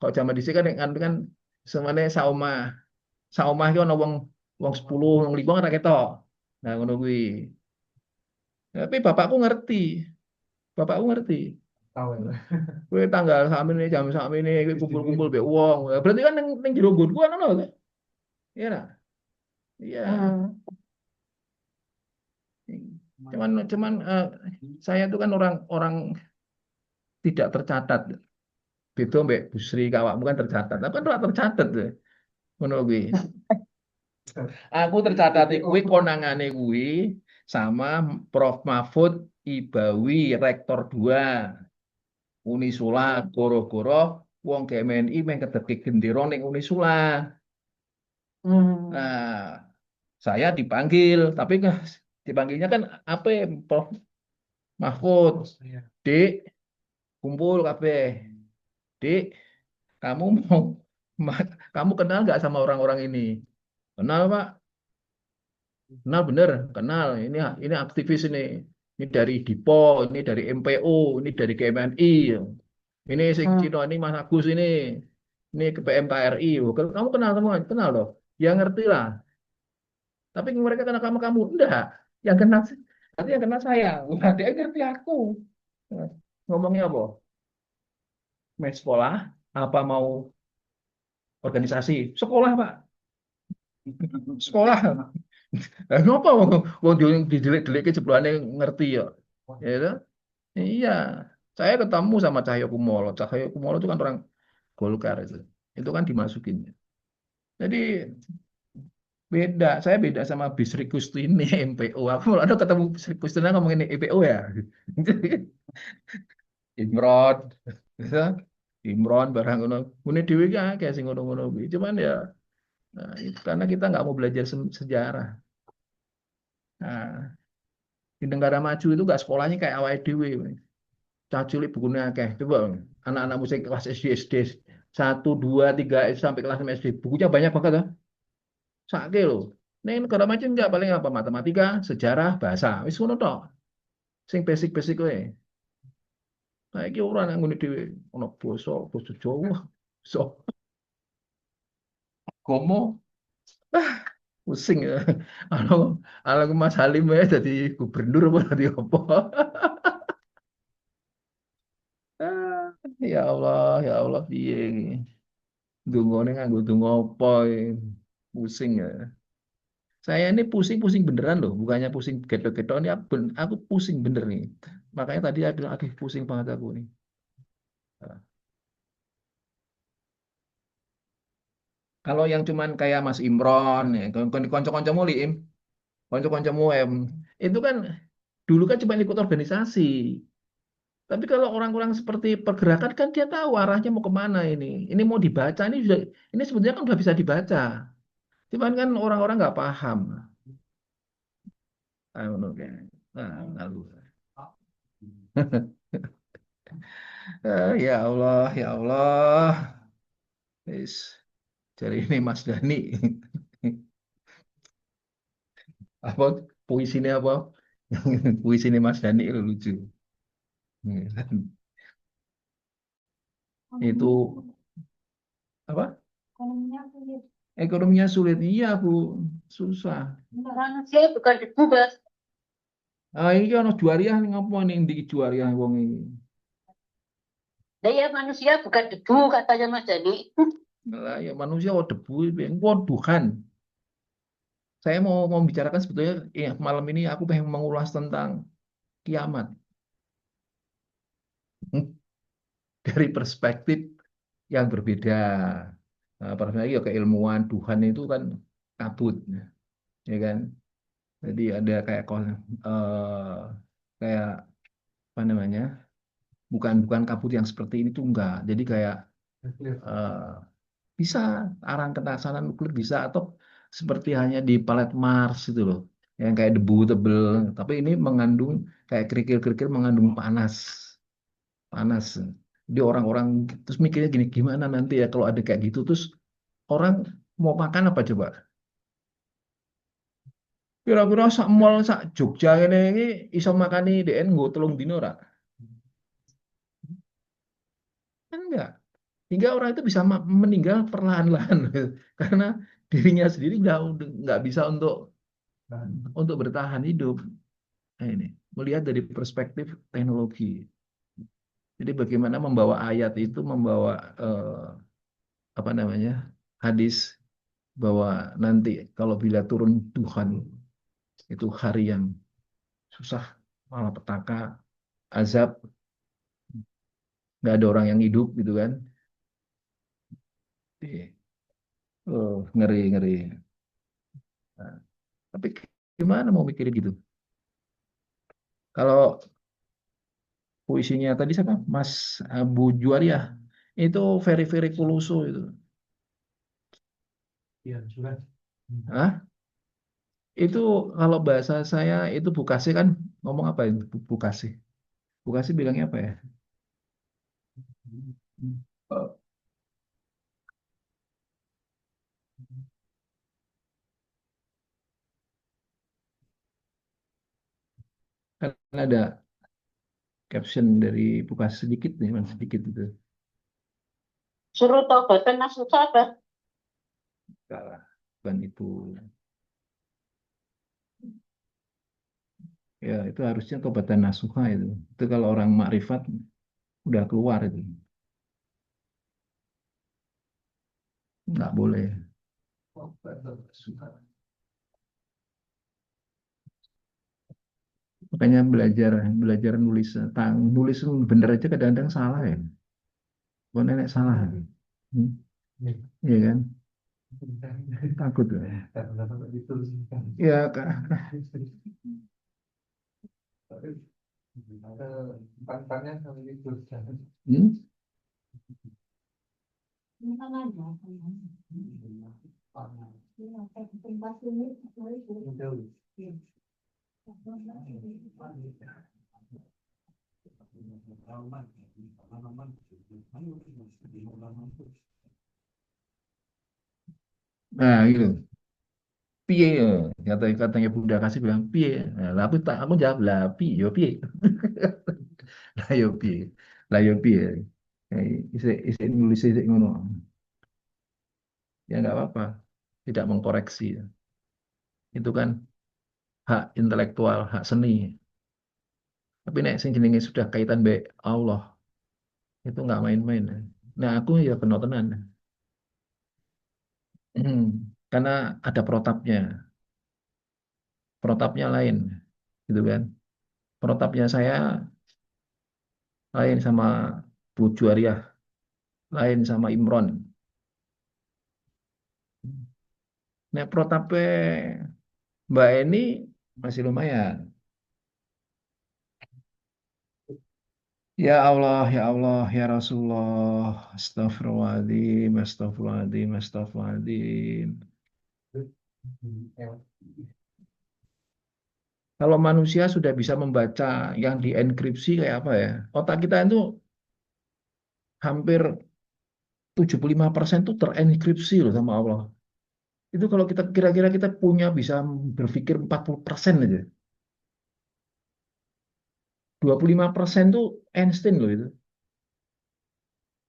Kalau zaman dhisik kan semuanya saoma. Saoma iki ana wong 10, wong 5 kan ra ketok. Nah, ngono kuwi. Tapi bapakku ngerti. Bapakku ngerti. Tahu ya. Kowe tanggal sakmene jam sakmene kowe kumpul-kumpul mbek wong. Berarti kan ning jero nggonku kan ngono to. Iya lah. Iya. Hmm. Cuman saya itu kan orang-orang tidak tercatat. Beda mbek Bu Sri kawakmu kan tercatat. Aku kan ora tercatat tuh. Ngono kuwi. Aku tercatat kuwi konangane kuwi sama Prof Mahfud Ibawi Rektor 2 Unisula goro-goro wong GMNI meh kedeke gendera ning Unisula. Hmm. Nah, saya dipanggil, tapi dipanggilnya kan apa Prof Mahfud, Iya. Dik, kumpul kabeh. Dik, kamu mau kamu kenal nggak sama orang-orang ini? Kenal, Pak. Kenal bener, kenal. Ini aktivis ini. Ini dari Dipo, ini dari MPO, ini dari KMNI. Ini si Hmm. Cino, ini Mas Agus ini ke PMKRI. Oh, kamu kenal semua, kenal loh. Ya ngerti lah. Tapi mereka kenal kamu, enggak. Yang kenal, nanti yang kenal saya. Wah, dia ngerti aku. Ngomongnya apa? Main sekolah, apa mau organisasi? Sekolah, Pak. Sekolah. Ngapa wong didelik-delik jeblane ngerti ya. Ya itu? Iya. Saya ketemu sama Cahyo Kumolo. Cahyo Kumolo itu kan orang Golkar itu. Itu kan dimasukin. Jadi beda. Saya beda sama Bisri Kustini MPO. Aku malah ada ketemu Bisri Kustini ngomongin MPO ya. Imron. Gitu. Imron barang ngono. Mune dhewe ki akeh sing ngono-ngono kuwi. Cuman ya karena kita nggak mau belajar sejarah. Nah, di negara maju itu nggak sekolahnya kayak awal dhewe. Cah cilik bukunya akeh. Coba anak-anak musik kelas SD, SD 1, 2, 3 sampai kelas 6 SD. Bukunya banyak banget ya. Sakit loh. Nih negara maju enggak paling apa matematika, sejarah, bahasa. Wis ngono tok. Sing basic-basic kowe. Nah, iki ora nang ngene dhewe. Ono basa Jawa. So, komo pusing ya. Halo, halo Mas Halim ya jadi gubernur apa jadi apa? Ah, ya Allah, piye iki? Dungane nganggo donga apa iki? Pusing ya. Saya ini pusing-pusing beneran loh, bukannya pusing gedok-gedok ini aku pusing bener nih. Makanya tadi aku bilang, aduh pusing banget aku nih. Kalau yang cuman kayak Mas Imron, ya, konco-koncomu Lim, konco-koncomu itu kan dulu kan cuma ikut organisasi. Tapi kalau orang-orang seperti pergerakan kan dia tahu arahnya mau kemana ini. Ini mau dibaca, ini sebetulnya kan udah bisa dibaca. Cuman kan orang-orang nggak paham. Ah, oke. Nah, lalu. Ya Allah, ya Allah. Wis, jadi ini Mas Dani. Apa puisinya apa? Puisinya Mas Dani itu lucu. Itu apa? Ekonominya sulit. Iya, Bu. Susah. Manusia bukan debu, Bas. Ah, ini ono juariah ngapa nih di juariah wong ini. Ya, manusia bukan debu, katanya Mas Dani. Lah ya manusia kok debu kok Tuhan. Saya mau membicarakan sebetulnya malam ini aku pengen mengulas tentang kiamat dari perspektif yang berbeda. Nah, perspektif ya keilmuan Tuhan itu kan kabut, ya kan? Jadi ada kayak apa namanya? Bukan bukan kabut yang seperti ini tuh enggak. Jadi kayak eh, bisa arah ke sana nuklir bisa atau seperti hanya di planet Mars itu loh, yang kayak debu tebel. Tapi ini mengandung kayak kerikil-kerikil mengandung panas, panas. Jadi orang-orang terus mikirnya gini, gimana nanti ya kalau ada kayak gitu terus orang mau makan apa coba? Kira-kira sak mall sak Jogja ini iso makani DN nggo telung dino ora? Kan enggak. hingga orang itu bisa meninggal perlahan-lahan karena dirinya sendiri udah nggak bisa untuk bertahan hidup. Nah, ini melihat dari perspektif teknologi. Jadi bagaimana membawa ayat itu membawa apa namanya hadis bahwa nanti kalau bila turun Tuhan itu hari yang susah, malapetaka, azab, nggak ada orang yang hidup gitu kan. Oh, ngeri ngeri. Nah, tapi gimana mau mikirin gitu? Kalau puisinya tadi siapa? Mas Abu Juwaria itu very very kulusu itu. Hah? Itu kalau bahasa saya itu Bukasi kan ngomong apa itu Bukasi? Bukasi bilangnya apa ya? Oh, kan ada caption dari Bukasi sedikit nih, Mas, sedikit itu. Suruh tobatan nasuh sabar. Salah. Bukan itu. Ya, itu harusnya tobatan nasuha itu. Itu kalau orang makrifat udah keluar itu. Nggak boleh. Makanya belajar belajar nulis nulis bener aja kadang-kadang salah ya. Kok nenek salah? Hmm? Iya kan? Takut ya. Ya, Hmm? Nah, gitu. Piye katanya Bunda kasih bilang piye. Nah, lah aku jawab lah piye yo piye. Lah yo piye. Lah yo piye. Isi nulis isi ngono. Ya nggak apa-apa. Tidak mengkoreksi. Itu kan hak intelektual, hak seni. Tapi nek sing jenenge sudah kaitan be Allah, itu nggak main-main. Nah, aku ya kena tenan. Karena ada protapnya. Protapnya lain, gitu kan. Protapnya saya lain sama Bu Juariah, lain sama Imron. Nek protapnya Mbak Eni masih lumayan. Ya Allah, ya Rasulullah, astagfirullahaladzim, astagfirullahaladzim, astagfirullahaladzim. Kalau manusia sudah bisa membaca yang dienkripsi kayak apa ya? Otak kita itu hampir 75% itu terenkripsi loh sama Allah. Itu kalau kita kira-kira kita punya bisa berpikir 40% aja. 25% tuh Einstein loh itu.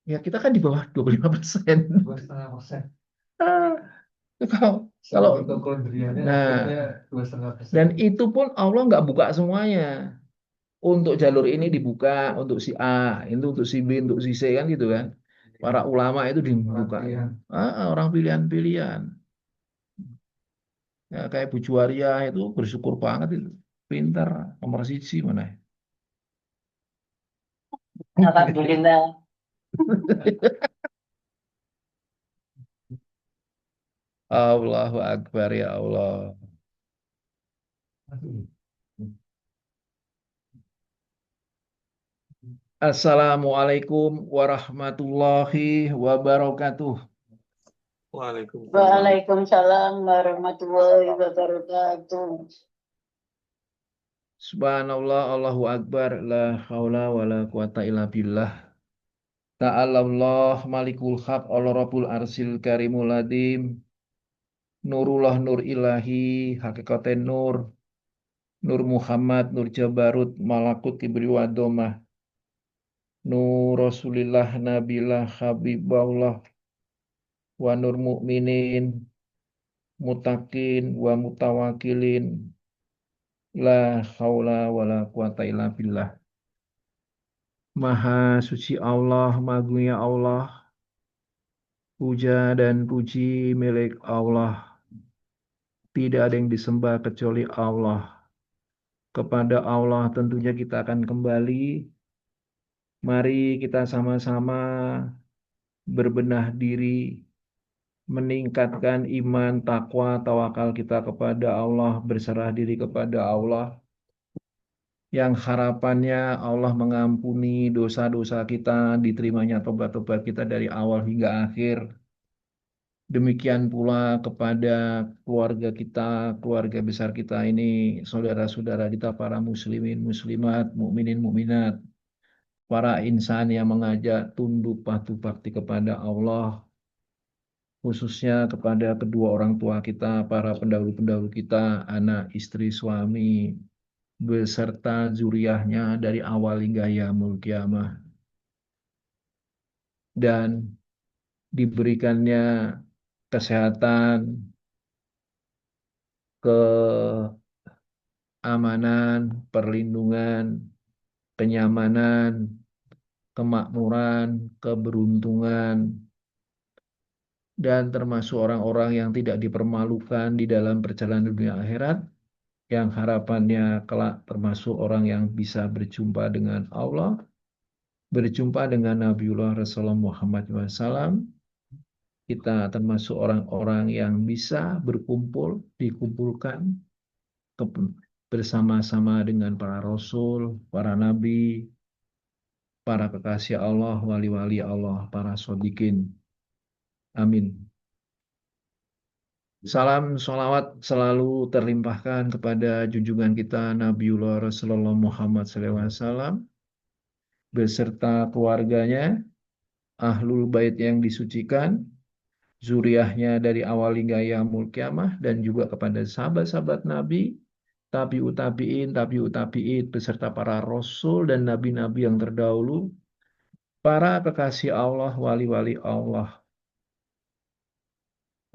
Ya kita kan di bawah 25%. 2,5%. Ah, kalau kalau nah dan itu pun Allah nggak buka semuanya. Untuk jalur ini dibuka, untuk si A, itu untuk si B, untuk si C kan gitu kan. Para ulama itu dibuka. Orang pilihan-pilihan. Ya, kayak Bu Juwaria itu bersyukur banget itu. Pintar, nomor siji mana. Alhamdulillah. Allahu Akbar ya Allah. Assalamualaikum warahmatullahi wabarakatuh. Waalaikumsalam. Waalaikumsalam warahmatullahi wabarakatuh. Subhanallah, Allahu Akbar, la haula wa la quwata illa billah. Ta'alallah malikul haq, Allah Rabbul arsil karimul adim. Nurullah nur ilahi, hakikaten nur. Nur Muhammad, Nur Jabarut, Malakut Kibri wa Domah. Nur Rasulillah Nabilah Habiballah wa nur mukminin mutakin wa mutawakilin la haula wala quwata illa billah. Maha suci Allah, magungnya Allah, puja dan puji milik Allah. Tidak ada yang disembah kecuali Allah. Kepada Allah tentunya kita akan kembali. Mari kita sama-sama berbenah diri, meningkatkan iman, takwa, tawakal kita kepada Allah, berserah diri kepada Allah, yang harapannya Allah mengampuni dosa-dosa kita, diterimanya tobat-tobat kita dari awal hingga akhir. Demikian pula kepada keluarga kita, keluarga besar kita ini, saudara-saudara kita, para muslimin, muslimat, mukminin, mukminat, para insan yang mengajak tunduk patuh bakti kepada Allah, khususnya kepada kedua orang tua kita, para pendahulu-pendahulu kita, anak, istri, suami, beserta zuriahnya dari awal hingga yaumul kiamah. Dan diberikannya kesehatan, keamanan, perlindungan, kenyamanan, kemakmuran, keberuntungan, dan termasuk orang-orang yang tidak dipermalukan di dalam perjalanan dunia akhirat, yang harapannya kelak termasuk orang yang bisa berjumpa dengan Allah, berjumpa dengan Nabiullah Rasulullah Muhammad SAW. Kita termasuk orang-orang yang bisa berkumpul, dikumpulkan bersama-sama dengan para rasul, para nabi, para kekasih Allah, wali-wali Allah, para shodiqin. Amin. Salam sholawat selalu terlimpahkan kepada junjungan kita Nabiullah Rasulullah Muhammad SAW beserta keluarganya, ahlul bait yang disucikan, zuriahnya dari awal hingga yaumul kiamah, dan juga kepada sahabat-sahabat Nabi, tabi'ut tabi'in, tabi'ut tabi'in, beserta para rasul dan nabi-nabi yang terdahulu, para kekasih Allah, wali-wali Allah,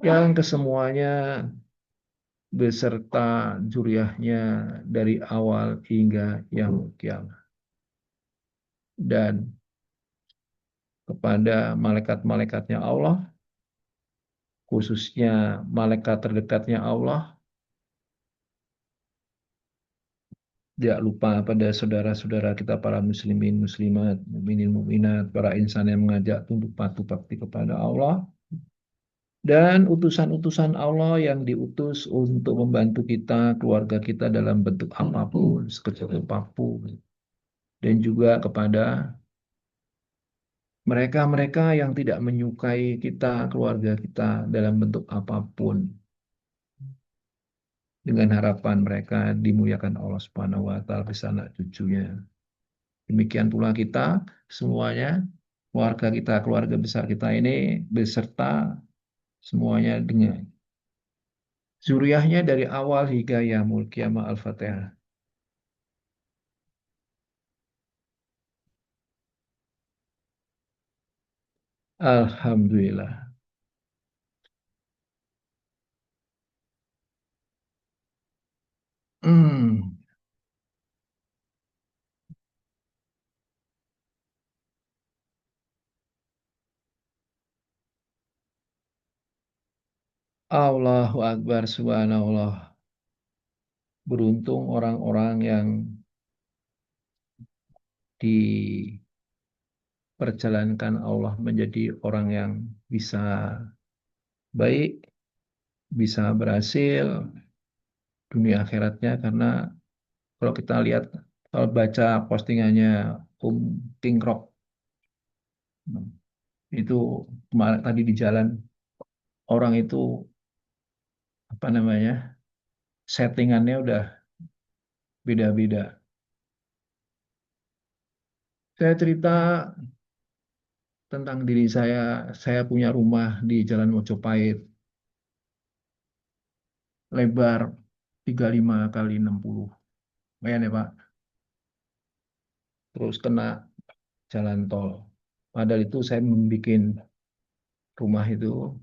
yang kesemuanya beserta zuriahnya dari awal hingga yaumul kiamah. Dan kepada malaikat-malaikatnya Allah, khususnya malaikat terdekatnya Allah, tidak lupa pada saudara-saudara kita para muslimin, muslimat, mukminin, mukminat, para insan yang mengajak tunduk patuh bakti kepada Allah, dan utusan-utusan Allah yang diutus untuk membantu kita, keluarga kita dalam bentuk apapun, sekecil apapun, dan juga kepada mereka-mereka yang tidak menyukai kita, keluarga kita dalam bentuk apapun, dengan harapan mereka dimuliakan Allah Subhanahu wa taala bersama anak cucunya. Demikian pula kita semuanya, keluarga kita, keluarga besar kita ini beserta semuanya dengan zuriahnya dari awal hingga yaumul kiamah. Al-Fatihah. Alhamdulillah. Hmm. Allahu Akbar, subhanallah. Beruntung orang-orang yang diperjalankan Allah menjadi orang yang bisa baik, bisa berhasil dunia akhiratnya, karena kalau kita lihat, kalau baca postingannya King Rock, itu kemarin tadi di jalan, orang itu apa namanya, settingannya udah beda-beda. Saya cerita tentang diri saya punya rumah di Jalan Mojopahit, lebar 35 kali 60. Lumayan ya Pak. Terus kena jalan tol. Padahal itu saya membuat rumah itu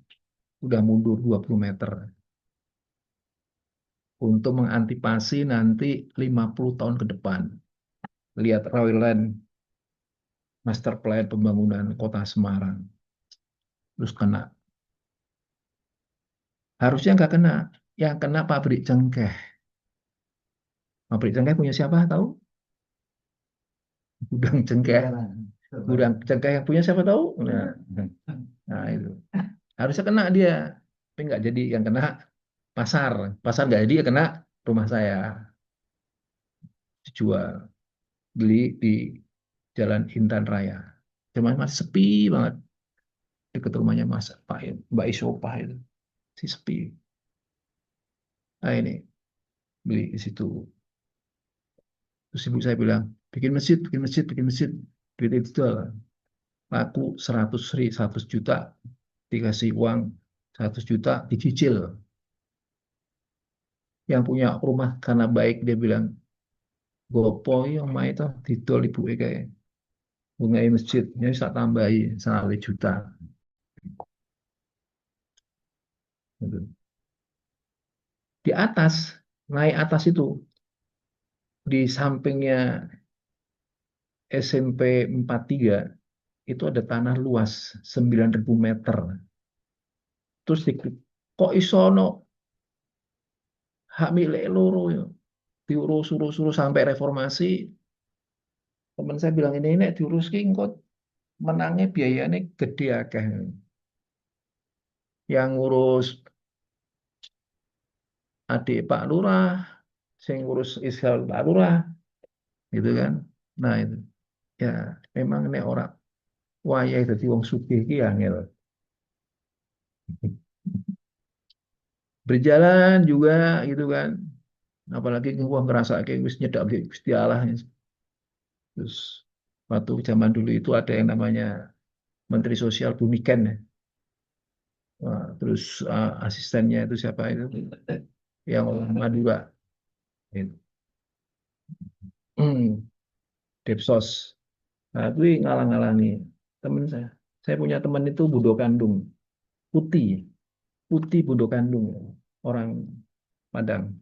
udah mundur 20 meter untuk mengantisipasi nanti 50 tahun ke depan. Lihat Royland Master Plan Pembangunan Kota Semarang. Terus kena. Harusnya nggak kena. Yang kena pabrik cengkeh. Pabrik cengkeh punya siapa tahu? Gudang cengkeh. Gudang cengkeh yang punya siapa tahu? Nah itu. Harusnya kena dia. Tapi nggak jadi yang kena pasar. Pasar nggak jadi ya kena rumah saya. Dijual. Beli di Jalan Intan Raya. Cuman masih sepi banget. Dekat rumahnya Mas Pak, Mbak Isopah itu. Si sepi. Nah ini beli di situ. Terus ibu saya bilang, bikin masjid, bikin masjid, bikin masjid. Duit itu laku 100 juta. Dikasih uang 100 juta, dicicil. Yang punya rumah karena baik, dia bilang, gopo yang main itu, didol ibu kayak bungai masjid. Ini bisa tambahi 1 juta. Gitu. Di atas, naik atas itu, di sampingnya SMP 43, itu ada tanah luas 9.000 meter. Terus kok isono hak milik loro ya. Diurus-urus sampai reformasi. Teman saya bilang ini nek diurus ki engko menangnya biayanya gede akeh. Yang ngurus adik Pak Lurah, sing ngurus Israel Pak Lurah, gitu kan. Nah itu ya memang nek orang wayah dadi wong sugih ki angel. Berjalan juga gitu kan. Apalagi gua ngerasa kayak wis nyedak Gusti Allah. Terus waktu zaman dulu itu ada yang namanya Menteri Sosial Bumiken ya. Wah, terus asistennya itu siapa itu? Yang orang Madura. Itu. Depsos. Nah, itu ngalang-ngalangi teman saya. Saya punya teman itu Budo Kandung. Putih. Putih Budo Kandung. Orang Padang.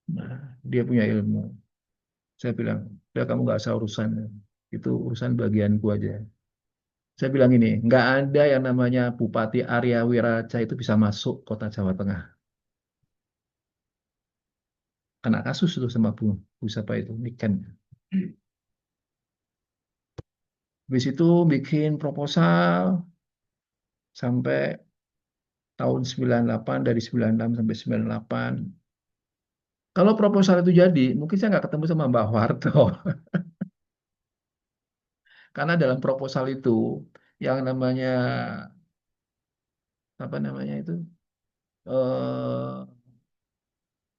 Nah, dia punya ilmu. Saya bilang, udah kamu nggak usah urusan. Itu urusan bagianku aja. Saya bilang ini, nggak ada yang namanya Bupati Arya Wiraja itu bisa masuk kota Jawa Tengah. Kena kasus itu sama Bu siapa itu, Niken. Habis itu bikin proposal sampai tahun 98, dari 96 sampai 98. Kalau proposal itu jadi, mungkin saya nggak ketemu sama Mbak Warto. Karena dalam proposal itu, yang namanya, apa namanya itu, eh,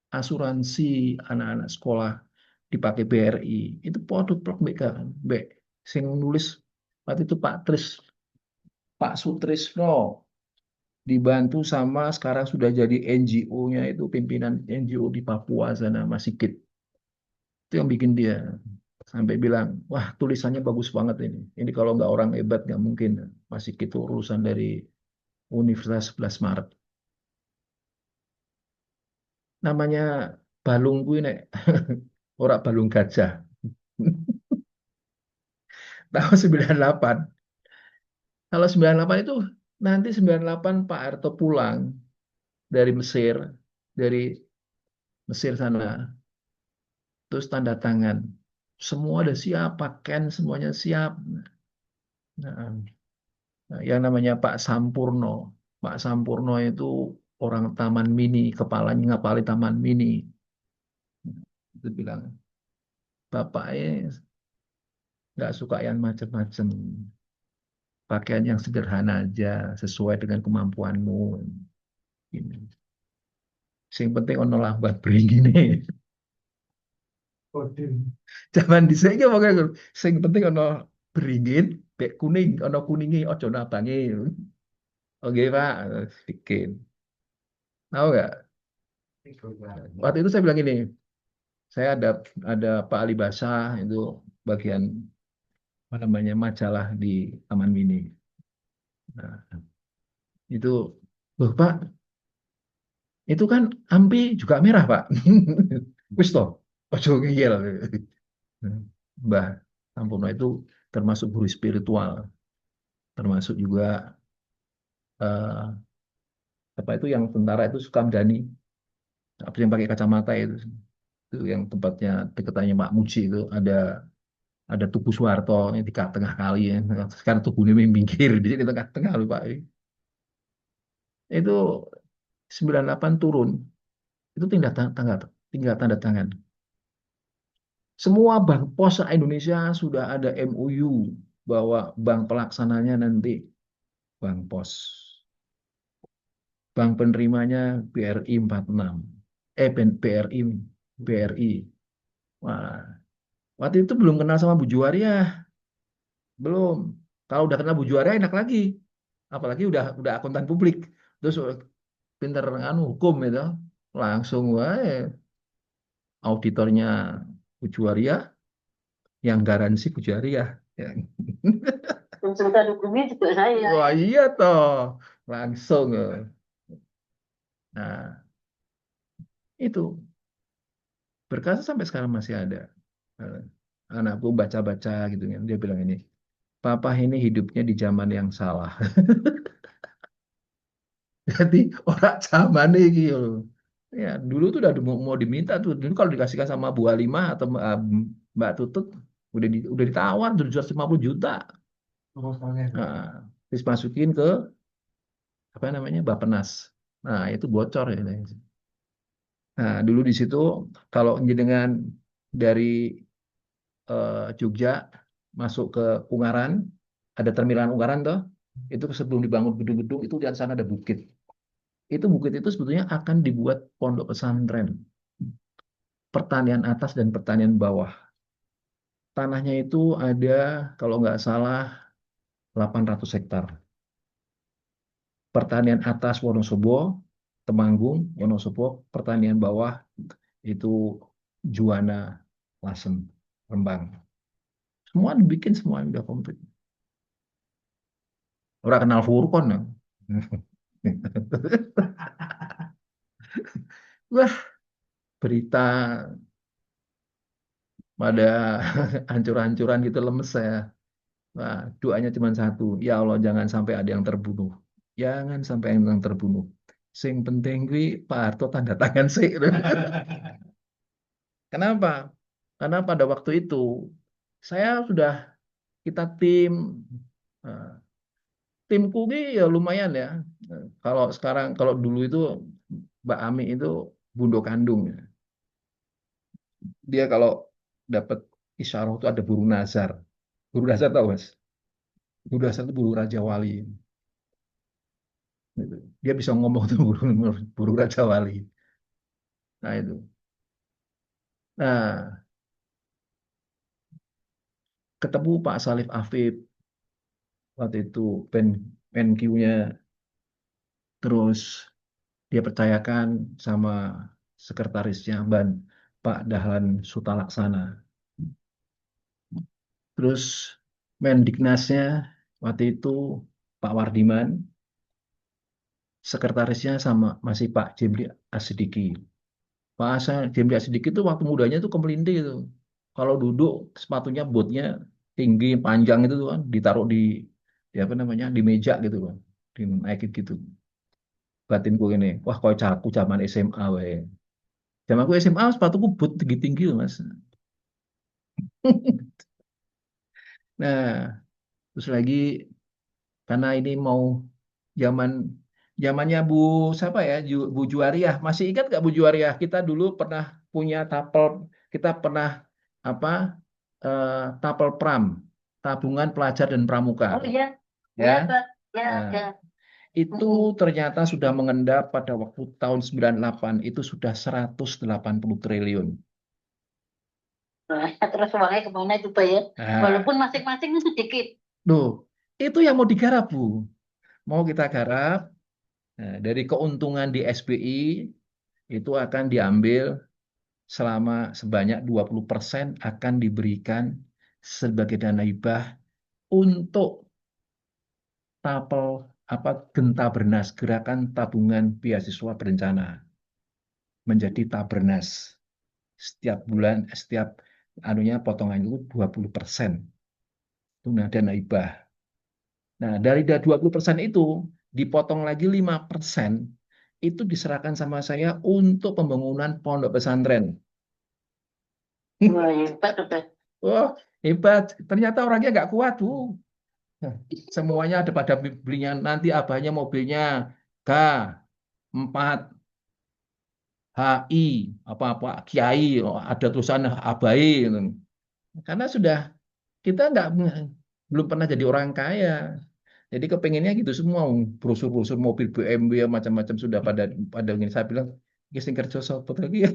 asuransi anak-anak sekolah dipakai BRI itu produk produk BK kan B sing nulis waktu itu Pak Sutrisno dibantu sama sekarang sudah jadi NGO-nya itu pimpinan NGO di Papua sana Mas Sigit itu yang bikin dia sampai bilang wah tulisannya bagus banget ini kalau nggak orang hebat nggak mungkin Mas Sigit itu lulusan dari Universitas 11 Maret namanya balung gue nek ora balung gajah tahun 98. Kalau 98 itu nanti 98 Pak Harto pulang dari Mesir, dari Mesir sana, terus tanda tangan. Semua udah siap, pakaian semuanya siap. Nah, yang namanya Pak Sampurno. Pak Sampurno itu orang Taman Mini, kepalanya ngapalin Taman Mini. Itu bilang, bapaknya nggak suka yang macam-macam. Pakaian yang sederhana aja, sesuai dengan kemampuanmu. Ini. Yang penting ono lambat beringin. Zaman dhisik ki pokoke sing penting ana beringin, bek kuning, ana kuninge aja nabange. Oke, Pak, bikin. Tahu nggak? Waktu itu saya bilang ini, saya ada Pak Ali Basah itu bagian apa namanya majalah di Taman Mini. Nah, itu, loh Pak, itu kan AMPI juga merah Pak. Wis toh, ojo ngeyel. Mbah Tampono itu termasuk guru spiritual, termasuk juga eh, apa itu yang tentara itu Sukamdhani, apa yang pakai kacamata itu yang tempatnya deketannya Pak Muji itu ada Tugu Soeharto yang di tengah kali ya. Sekarang Tugu ini minggir di sini tengah-tengah loh Pak. Itu 98 turun, itu tinggal tanda tangan. Semua bank pos Indonesia sudah ada MOU bahwa bank pelaksananya nanti bank pos. Bank penerimanya BRI 46. BRI, BRI. Wah, waktu itu belum kenal sama Bu Juwaria, belum. Kalau udah kenal Bu Juwaria enak lagi. Apalagi udah akuntan publik. Terus pinter anu hukum itu. Langsung wae auditornya Bu Juwaria yang garansi Bu Juwaria. Ya. Konsultan hukumnya juga saya. Wah iya toh, langsung. Nah, itu berkas sampai sekarang masih ada. Eh, Anakku baca-baca gitu kan, dia bilang ini, Papa ini hidupnya di zaman yang salah. Jadi orang zaman ini gitu. Ya, dulu tuh udah mau diminta tuh. Dulu kalau dikasihkan sama Bu Halimah atau Mbak Tutut, udah ditawar 750 juta. Nah, terus masukin ke apa namanya Bappenas. Nah, itu bocor ya. Nah, dulu di situ kalau dengan dari Jogja masuk ke Ungaran, ada terminal Ungaran toh. Itu sebelum dibangun gedung-gedung itu di sana ada bukit. Itu bukit itu sebetulnya akan dibuat pondok pesantren, pertanian atas dan pertanian bawah. Tanahnya itu ada kalau nggak salah 800 hektar. Pertanian atas Wonosobo, Temanggung, Wonosobo, pertanian bawah itu Juwana, Lasem, Rembang. Semua dibikin semua udah komplit. Orang kenal Furkon ya. Wah, berita pada hancur-hancuran gitu lemes saya. Wah, doanya cuma satu. Ya Allah, jangan sampai ada yang terbunuh. Jangan sampai ada yang terbunuh. Sing penting gue Pak Harto tanda tangan sih. Kenapa? Karena pada waktu itu saya sudah kita eh, timku ini ya lumayan ya. Kalau sekarang kalau dulu itu Mbak Ami itu bundo kandung ya. Dia kalau dapat isyarah itu ada burung nazar. Burung nazar tahu Mas? Burung nazar itu burung Raja Wali. Gitu. Dia bisa ngomong tuh burung Raja Wali. Nah itu. Nah, ketemu Pak Salif Afif waktu itu PenQ-nya terus dia percayakan sama sekretarisnya Pak Dahlan Sutalaksana. Terus Mendiknasnya waktu itu Pak Wardiman, sekretarisnya sama masih Pak Jimli Asidiki. Pak Jimli Asidiki itu waktu mudanya itu kemelinti itu. Kalau duduk sepatunya botnya tinggi panjang itu tuh kan ditaruh di apa namanya di meja gitu kan, dinaikin gitu. Batinku ini, wah kau caku zaman SMA wae. Zaman aku SMA sepatuku boot tinggi-tinggi loh Mas. Nah, terus lagi karena ini mau zaman zamannya Bu siapa ya Bu Juwariah, masih ingat nggak Bu Juwariah, kita dulu pernah punya tapel, kita pernah apa tapel pram, tabungan pelajar dan pramuka Oh iya, ya. ya Pak, ya Nah, ada. itu ternyata sudah mengendap pada waktu tahun 98 itu sudah 180 triliun. Nah, terus uangnya kemana itu Pak ya? Nah, Walaupun masing-masing sedikit. loh, itu yang mau digarap Bu, mau kita garap. Nah, dari keuntungan di SBI itu akan diambil selama sebanyak 20% akan diberikan sebagai dana hibah untuk tapel apa Genta Bernas, Gerakan Tabungan Beasiswa Berencana, menjadi Tabernas. Setiap bulan, setiap anunya potongan itu 20%. Itu dana hibah. Nah, dari 20% itu dipotong lagi 5%, itu diserahkan sama saya untuk pembangunan pondok pesantren. Wah, hebat udah. Wah, hebat. Ternyata orangnya nggak kuat, tuh. Semuanya ada pada belinya. Nanti abahnya mobilnya K4, HI, apa-apa, Kiai, ada tulisan Abai. Gitu. Karena sudah, kita nggak belum pernah jadi orang kaya. Jadi kepengennya gitu semua, brosur-brosur mobil BMW macam-macam sudah pada ini. Saya bilang, "Iki sing kerja sapa lagi ya?"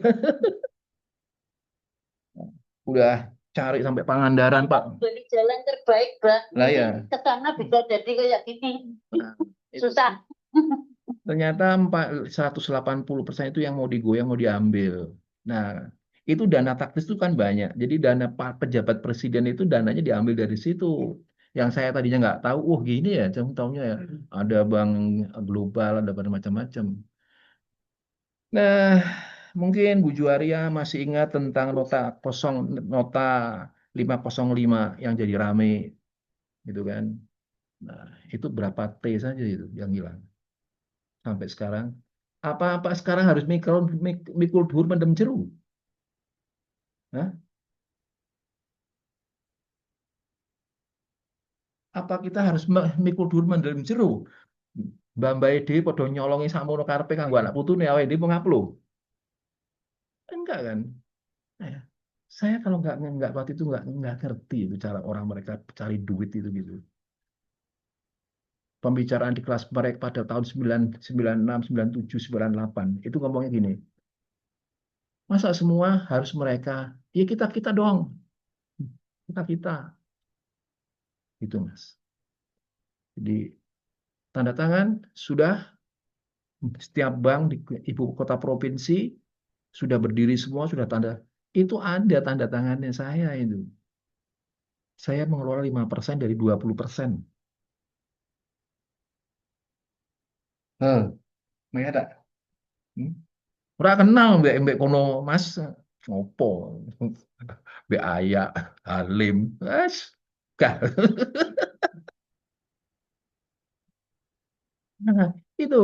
Udah cari sampai Pangandaran, Pak. Beli jalan terbaik, Mbak. Lah Mungkin ya. ke sana bisa jadi kayak gini. Nah, itu Susah. ternyata 180% itu yang mau digoyang, mau diambil. Nah, itu dana taktis itu kan banyak. Jadi dana pejabat presiden itu dananya diambil dari situ. Yang saya tadinya nggak tahu, oh gini ya, jangan tahunya ya. Ada bank global, ada macam-macam. Nah, mungkin Bu Juaria masih ingat tentang nota 505 yang jadi rame, gitu kan. Nah, itu berapa T saja itu yang hilang sampai sekarang. Apa-apa sekarang harus mikul dur mendem jeru. Hah? Apa kita harus mikul dur mendem jeru? Mbak Mbak Ede podo nyolongi sakmono karepe kanggo anak putune awake dhewe mengaplo. Enggak kan? Nah, ya. Saya kalau nggak waktu itu nggak ngerti itu cara orang mereka cari duit itu gitu. Pembicaraan di kelas mereka pada tahun 96, 97, 98 itu ngomongnya gini, masa semua harus mereka, ya kita dong, kita gitu Mas. Jadi tanda tangan sudah, setiap bank di ibu kota provinsi sudah berdiri semua, sudah itu ada tanda tangannya saya itu. Saya mengelola 5% dari 20%. Nggak ada. Hmm? Ora kenal mbek mbek kono Mas. Ngopo? Mbek Aya, Halim. Wes. Gak. Nah, itu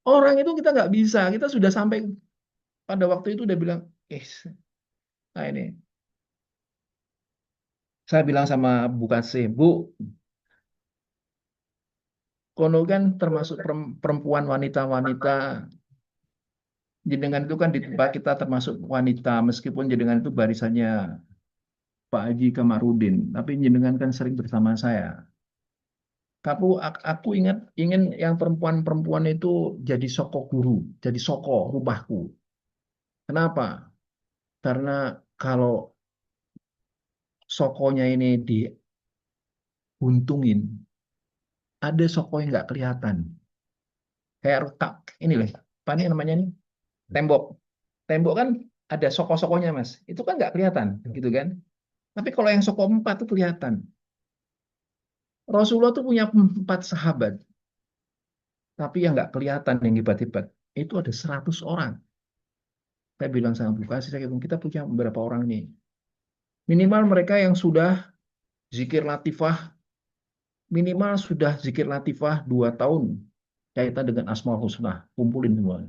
orang itu kita nggak bisa. Kita sudah sampai pada waktu itu udah bilang, nah ini. Saya bilang sama bukan sih, Bu, kono kan termasuk perempuan wanita-wanita. Jenengan itu kan di tempat kita termasuk wanita, meskipun jenengan itu barisannya Pak Haji Kamarudin, tapi jenengan kan sering bersama saya. Aku ingin yang perempuan-perempuan itu jadi soko guru, jadi soko rumahku. Kenapa? Karena kalau sokonya ini diuntungin, ada soko yang nggak kelihatan. Kayak rekap ini loh, apa nih namanya nih? Tembok. Tembok kan ada soko-sokonya mas. Itu kan nggak kelihatan, gitu kan? Tapi kalau yang soko empat itu kelihatan. Rasulullah tuh punya 4 sahabat, tapi yang nggak kelihatan yang hebat-hebat itu ada 100 orang. Saya bilang sama Bu Kasih, kita punya beberapa orang nih. Minimal mereka yang sudah zikir latifah, minimal sudah zikir latifah 2 tahun kaitan dengan Asmaul Husna, kumpulin semua.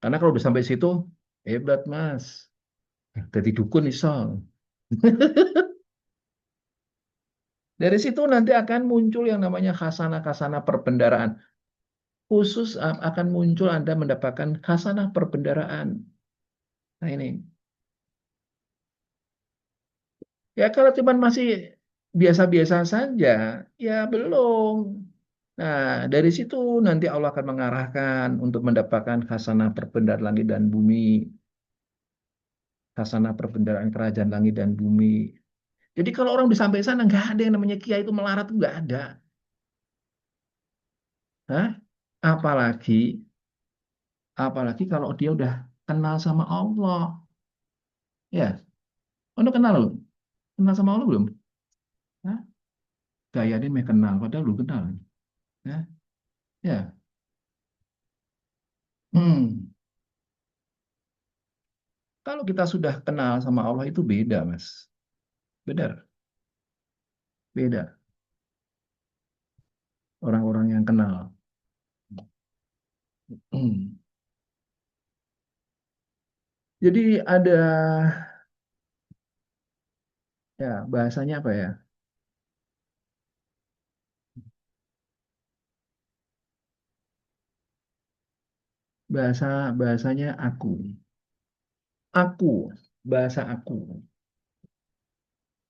Karena kalau udah sampai situ, hebat mas. Jadi dukun iso. Dari situ nanti akan muncul yang namanya khasanah-khasanah perbendaraan. Khusus akan muncul Anda mendapatkan khasanah perbendaraan. Nah ini. Ya kalau cuman masih biasa-biasa saja, ya belum. Nah, dari situ nanti Allah akan mengarahkan untuk mendapatkan khasanah perbendaharaan langit dan bumi, khasanah perbendaharaan kerajaan langit dan bumi. Jadi kalau orang udah sampai sana, nggak ada yang namanya kiai itu melarat, nggak ada. Hah? Apalagi, apalagi kalau dia udah kenal sama Allah. Ya, Anda kenal loh. Kenal sama Allah belum? gaya ini meh kenal, padahal belum kenal. Ya, ya. Hmm. Kalau kita sudah kenal sama Allah itu beda, Mas. Benar, beda. Orang-orang yang kenal. Hmm. Jadi ada ya bahasanya apa ya? Bahasanya aku. Aku, bahasa aku.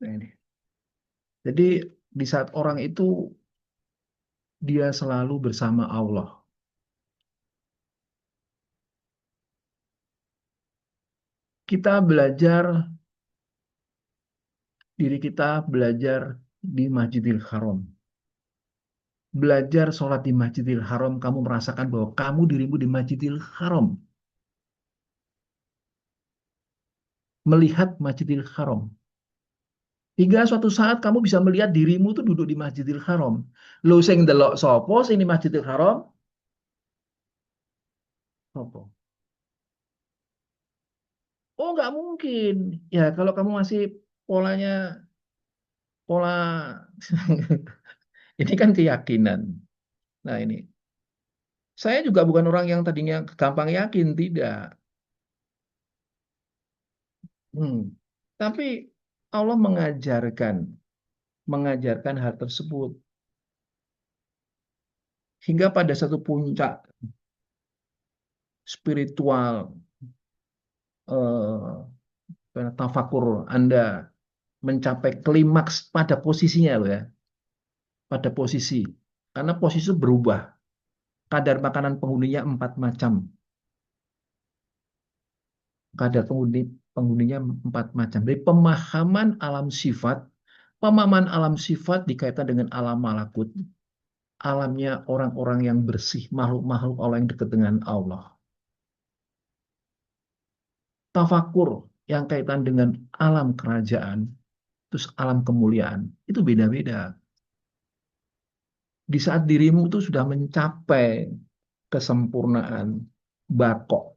Nah, ini. Jadi di saat orang itu dia selalu bersama Allah. Kita belajar diri kita belajar di Masjidil Haram. Belajar sholat di Masjidil Haram, kamu merasakan bahwa kamu dirimu di Masjidil Haram. Melihat Masjidil Haram. Hingga suatu saat kamu bisa melihat dirimu tuh duduk di Masjidil Haram. Lo sing delok sopo sing di Masjidil Haram? Sopo? Oh, nggak mungkin. Ya, kalau kamu masih polanya pola ini kan keyakinan. Nah, ini. Saya juga bukan orang yang tadinya gampang yakin, tidak. Hmm. Tapi Allah mengajarkan hal tersebut hingga pada satu puncak spiritual tafakur Anda mencapai klimaks pada posisinya loh ya, pada posisi. Karena posisi itu berubah. Kadar makanan penghuninya empat macam. Kadar penghuninya empat macam. Dari pemahaman alam sifat dikaitkan dengan alam malakut. Alamnya orang-orang yang bersih, makhluk-makhluk Allah yang dekat dengan Allah. Tafakur yang kaitan dengan alam kerajaan, terus alam kemuliaan, itu beda-beda. Di saat dirimu itu sudah mencapai kesempurnaan, bakok,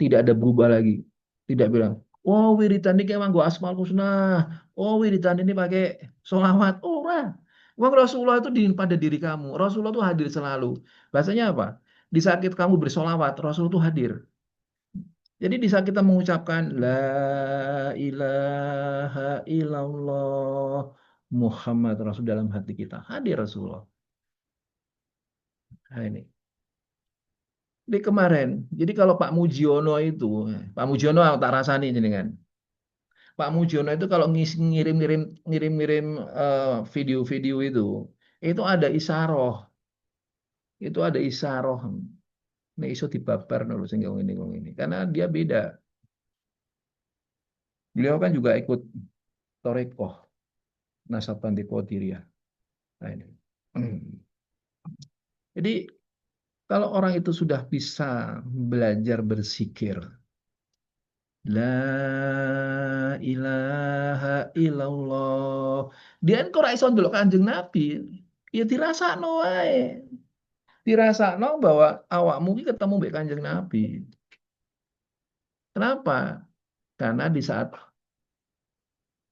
tidak ada berubah lagi. Tidak bilang, oh wiridan ini emang gua asmaul husna, oh wiridan ini pakai sholawat. Oh, ora. Wong Rasulullah itu pada diri kamu. Rasulullah itu hadir selalu. Bahasanya apa? Di saat kamu bersolawat, Rasul itu hadir. Jadi di saat kita mengucapkan La ilaha illallah Muhammad Rasul dalam hati kita, hadir Rasulullah. Nah, ini. Di kemarin, jadi kalau Pak Mujiono itu, Pak Mujiono tak rasani jenengan. Pak Mujiono itu kalau ngirim-ngirim video-video itu ada isaroh, itu ada isaroh. Ini iso dibabar nol sing ngene ini. Karena dia beda. Beliau kan juga ikut Torekoh Nasabanti Qadiriyah. Nah, ini. Jadi kalau orang itu sudah bisa belajar berzikir, La ilaha illallah. Dia kan kok ra iso ndelok Kanjeng Nabi. Ya dirasakno wae. Dirasakno bahwa awakmu iki ketemu mbek Kanjeng Nabi. Kenapa? Karena di saat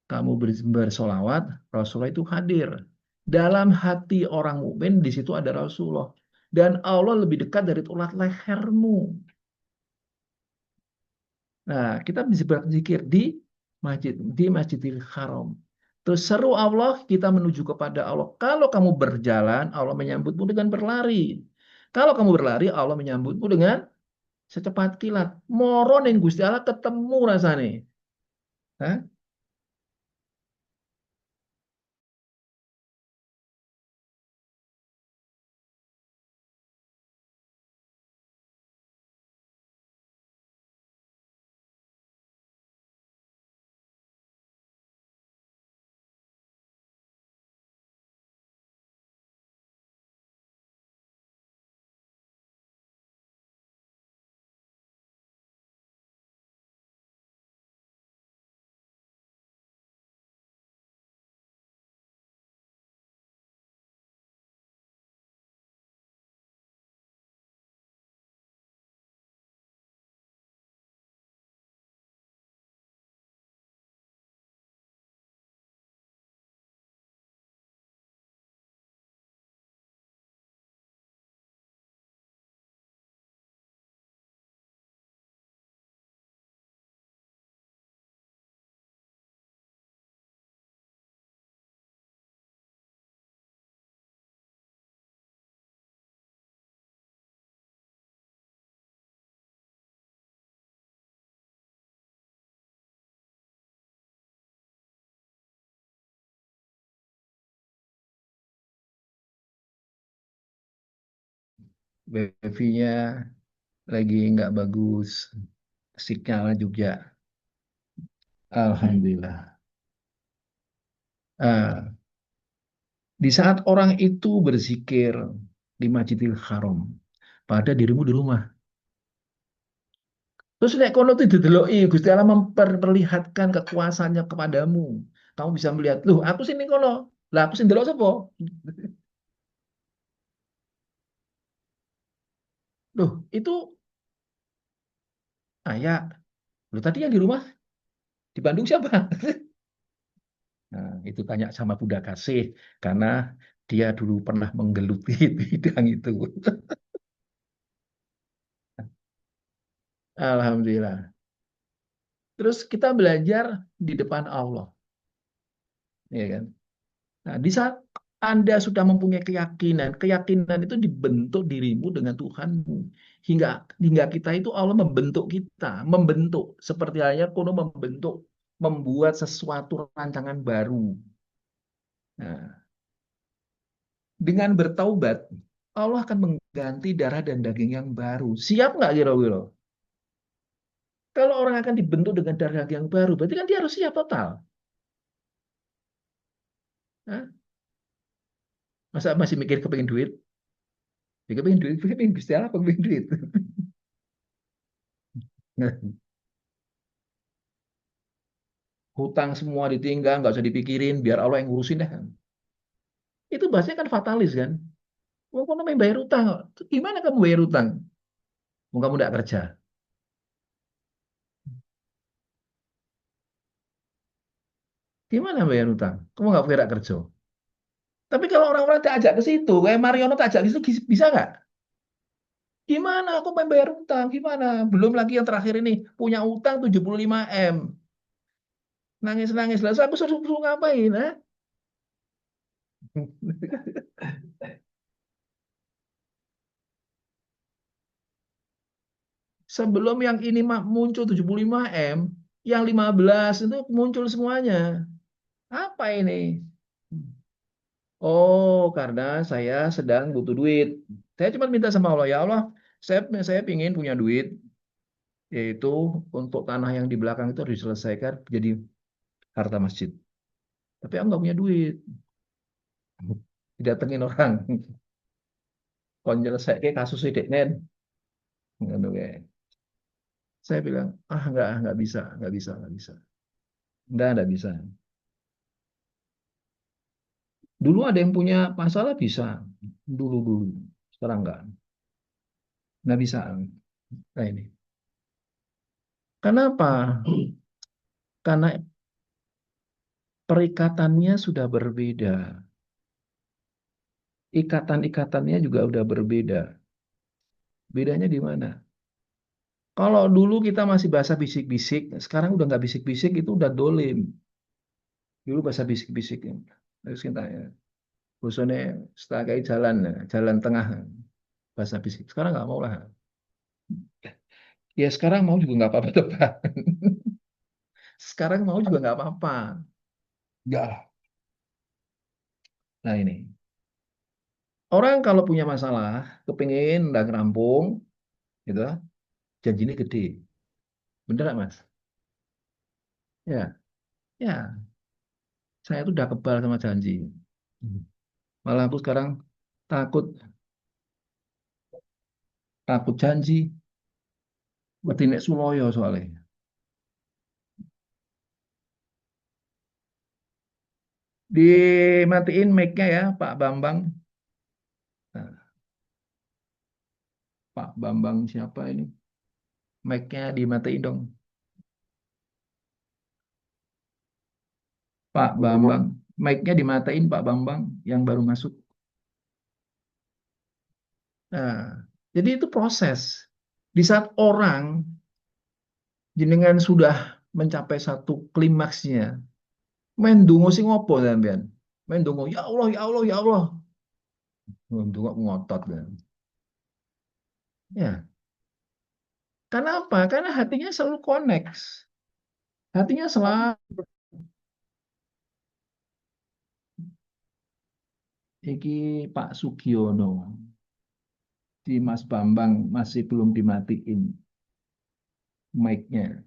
kamu bersolawat, Rasulullah itu hadir. Dalam hati orang mukmin di situ ada Rasulullah. Dan Allah lebih dekat dari ulat lehermu. Nah, kita bisa berzikir di Masjidil Haram. Terus seru Allah, kita menuju kepada Allah. Kalau kamu berjalan, Allah menyambutmu dengan berlari. Kalau kamu berlari, Allah menyambutmu dengan secepat kilat. Moro ning Gusti Allah ketemu rasane. Hah? wifi-nya lagi nggak bagus, sinyalnya juga. Alhamdulillah. Ah, di saat orang itu berzikir di Masjidil Haram, pada dirimu di rumah. Terus nek kono itu dideloki Gusti Allah memperlihatkan kekuasaannya kepadamu. Kamu bisa melihat, loh aku sini kono. Lah aku sini delok sapa? Loh, itu ayah. Loh tadi yang di rumah di Bandung siapa? Nah, itu tanya sama Buddha Kasih karena dia dulu pernah menggeluti bidang itu. Alhamdulillah. Terus kita belajar di depan Allah, ya kan? Nah, di saat Anda sudah mempunyai keyakinan, keyakinan itu dibentuk dirimu dengan Tuhanmu. Hingga hingga kita itu Allah membentuk kita, membentuk seperti halnya kuno membentuk, membuat sesuatu rancangan baru. Nah, dengan bertaubat, Allah akan mengganti darah dan daging yang baru. Siap nggak kira-kira? Kalau orang akan dibentuk dengan darah daging yang baru, berarti kan dia harus siap total. Hah? Masa masih mikir kepengin duit? Ya kepengin duit, kepengin Gusti Allah, kepengin duit. Hutang semua ditinggal, nggak usah dipikirin, biar Allah yang ngurusin dah. Itu bahasanya kan fatalis kan. Mau kamu main bayar utang, gimana kamu bayar utang? Mau kamu nggak kerja, gimana bayar utang? Kamu nggak kira kerja. Tapi kalau orang-orang tak ajak ke situ, kayak Mariono tak ajak ke situ, bisa nggak? Gimana aku main bayar utang? Gimana? Belum lagi yang terakhir ini punya utang 75 M. Nangis-nangis lah. So, aku suruh ngapain? Eh? Sebelum yang ini muncul 75 M, yang 15 itu muncul semuanya. Apa ini? Oh, karena saya sedang butuh duit. Saya cuma minta sama Allah, ya Allah, saya ingin punya duit, yaitu untuk tanah yang di belakang itu harus diselesaikan jadi harta masjid. Tapi aku nggak punya duit. Didatengin orang, kon nyelesaikan kasus nen. Saya bilang, ah nggak bisa, nggak bisa, nggak bisa. Nggak bisa. Dulu ada yang punya masalah bisa, dulu-dulu. Sekarang nggak bisa. Nah ini. Kenapa? Karena perikatannya sudah berbeda. Ikatan-ikatannya juga udah berbeda. Bedanya di mana? Kalau dulu kita masih bahasa bisik-bisik, sekarang udah nggak bisik-bisik, itu udah dolim. Dulu bahasa bisik-bisik. Terus kita ya, bosannya setelah jalan, jalan tengah, bahasa bisik. Sekarang nggak mau lah. Ya sekarang mau juga nggak apa-apa, Pak. Sekarang mau juga nggak apa-apa. Nggak. Nah ini, orang kalau punya masalah, kepingin udah rampung, gitu, janjinya gede. Bener nggak, Mas? Ya, ya. Saya tuh udah kebal sama janji. Malah aku sekarang takut, takut janji. Wedi nek suloyo soalnya. Dimatiin mic-nya ya, Pak Bambang. Nah, Pak Bambang siapa ini? Mic-nya dimatiin dong. Pak Bambang. Mic-nya dimatiin Pak Bambang yang baru masuk. Nah, jadi itu proses. Di saat orang jenengan sudah mencapai satu klimaksnya, main dungo sing ngopo sampean? Main dungo, ya Allah, ya Allah, ya Allah. Dungo ngotot kan. Ya, karena apa? Karena hatinya selalu connect. Hatinya selalu iki Pak Sugiono. Si Mas Bambang masih belum dimatiin mic-nya.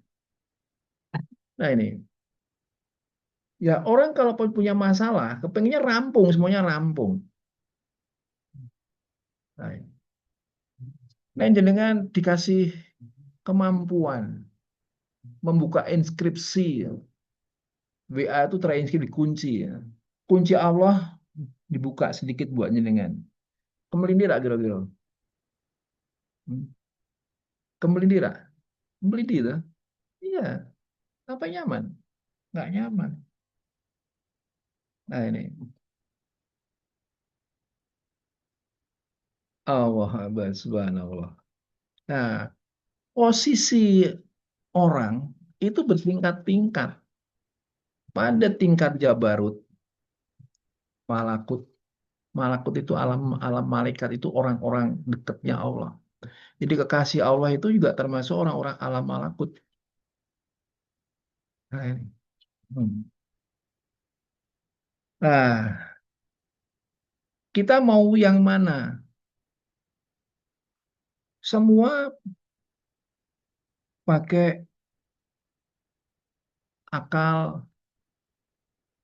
Nah ini, ya orang kalau punya masalah, kepengennya rampung, semuanya rampung. Nah, nah jenengan dikasih kemampuan membuka inskripsi, ya. WA itu terinskripsi dikunci, ya. Kunci Allah dibuka sedikit buat jenengan. Kemelindir tak kira-kira? Hmm. Kemelindir tak? Kemelindir tak? Iya, apa nyaman? Nggak nyaman. Nah ini, Allah Akbar, subhanallah. Nah, posisi orang itu bertingkat-tingkat. Pada tingkat Jabarut, Malakut, Malakut itu alam alam malaikat itu orang-orang dekatnya Allah. Jadi kekasih Allah itu juga termasuk orang-orang alam malakut. Nah, ini. Hmm. Nah, kita mau yang mana? Semua pakai akal,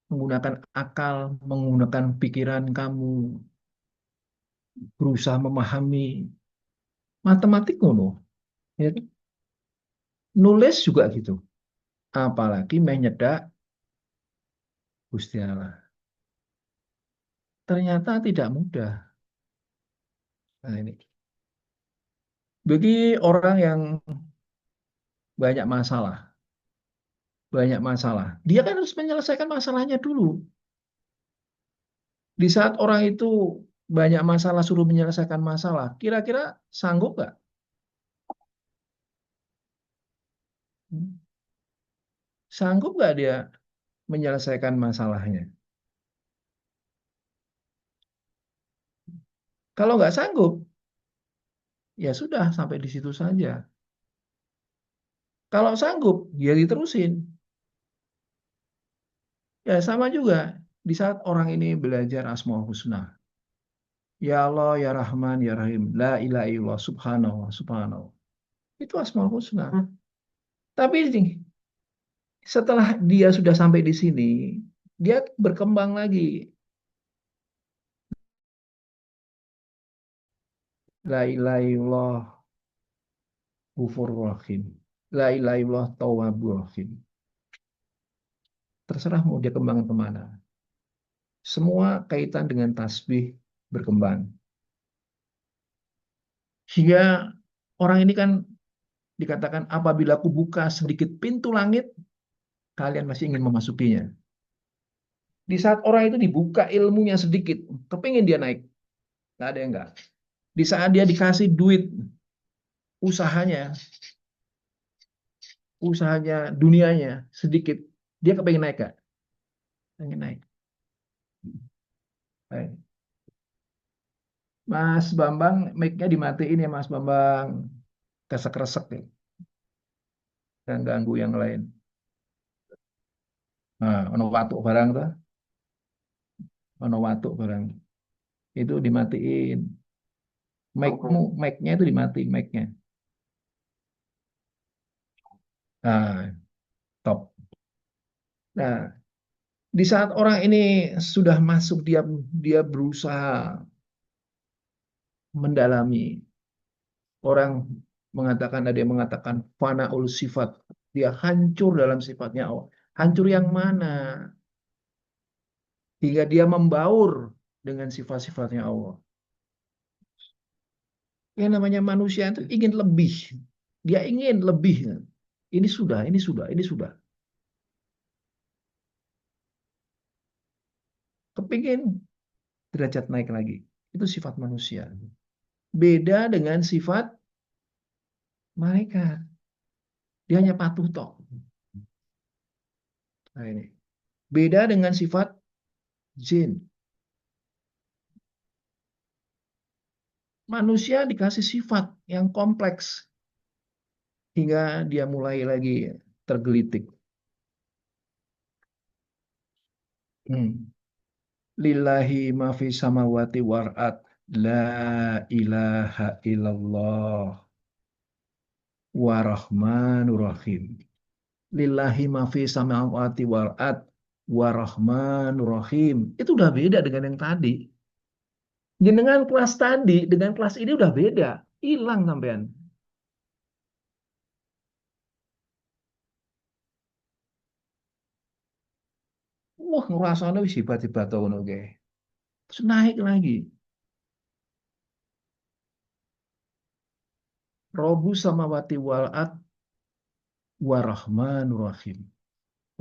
menggunakan akal, menggunakan pikiran kamu, berusaha memahami matematik ngono. Ya kan? Nulis juga gitu. Apalagi menyedak Gusti Allah. Ternyata tidak mudah. Nah, ini. Bagi orang yang banyak masalah, banyak masalah, dia kan harus menyelesaikan masalahnya dulu. Di saat orang itu banyak masalah suruh menyelesaikan masalah, kira-kira sanggup nggak? Sanggup nggak dia menyelesaikan masalahnya? Kalau nggak sanggup, ya sudah sampai di situ saja. Kalau sanggup, ya diterusin. Ya sama juga. Di saat orang ini belajar Asmaul Husna, ya Allah, ya Rahman, ya Rahim, la ilaha illallah, subhanallah, subhanallah. Itu Asmaul Husna. Tapi setelah dia sudah sampai di sini, dia berkembang lagi. La ilaha illallah, Ghafur Rahim. La ilaha illallah, Tawwabur Rahim. Terserah mau dia kembangkan kemana. Semua kaitan dengan tasbih berkembang. Hingga orang ini kan dikatakan apabila aku buka sedikit pintu langit, kalian masih ingin memasukinya. Di saat orang itu dibuka ilmunya sedikit, kepingin dia naik. Nggak ada yang enggak. Di saat dia dikasih duit, usahanya, dunianya sedikit, dia kepingin naik gak? Pengen naik. Baik. Mas Bambang, mic-nya dimatiin ya Mas Bambang. Kesek-resek ya. Dan ganggu yang lain. Nah, ono watuk barang tuh, ono watuk barang. Itu dimatiin. Mic-nya itu dimatiin mic-nya. Nah, top. Nah, di saat orang ini sudah masuk, dia dia berusaha mendalami. Orang mengatakan, ada yang mengatakan fanaul sifat. Dia hancur dalam sifatnya Allah. Hancur yang mana? Hingga dia membaur dengan sifat-sifatnya Allah. Yang namanya manusia itu ingin lebih. Dia ingin lebih. Ini sudah, ini sudah, ini sudah. Kepingin derajat naik lagi. Itu sifat manusia. Beda dengan sifat malaikat. Dia hanya patuh tok. Nah ini. Beda dengan sifat jin. Manusia dikasih sifat yang kompleks hingga dia mulai lagi tergelitik. Hmm. Lillahi ma fi samawati wal ard. La ilaha illallah wa rahmanur rahim. Lillahi ma fi samawati wal ard wa rahmanur rahim. Itu udah beda dengan yang tadi. Dengan kelas tadi, dengan kelas ini udah beda. Hilang sampean. Wah, ngerasanya wis tiba-tiba tau ngono kae. Terus naik lagi. Robu samawati wal ard wa rahmanur rahim.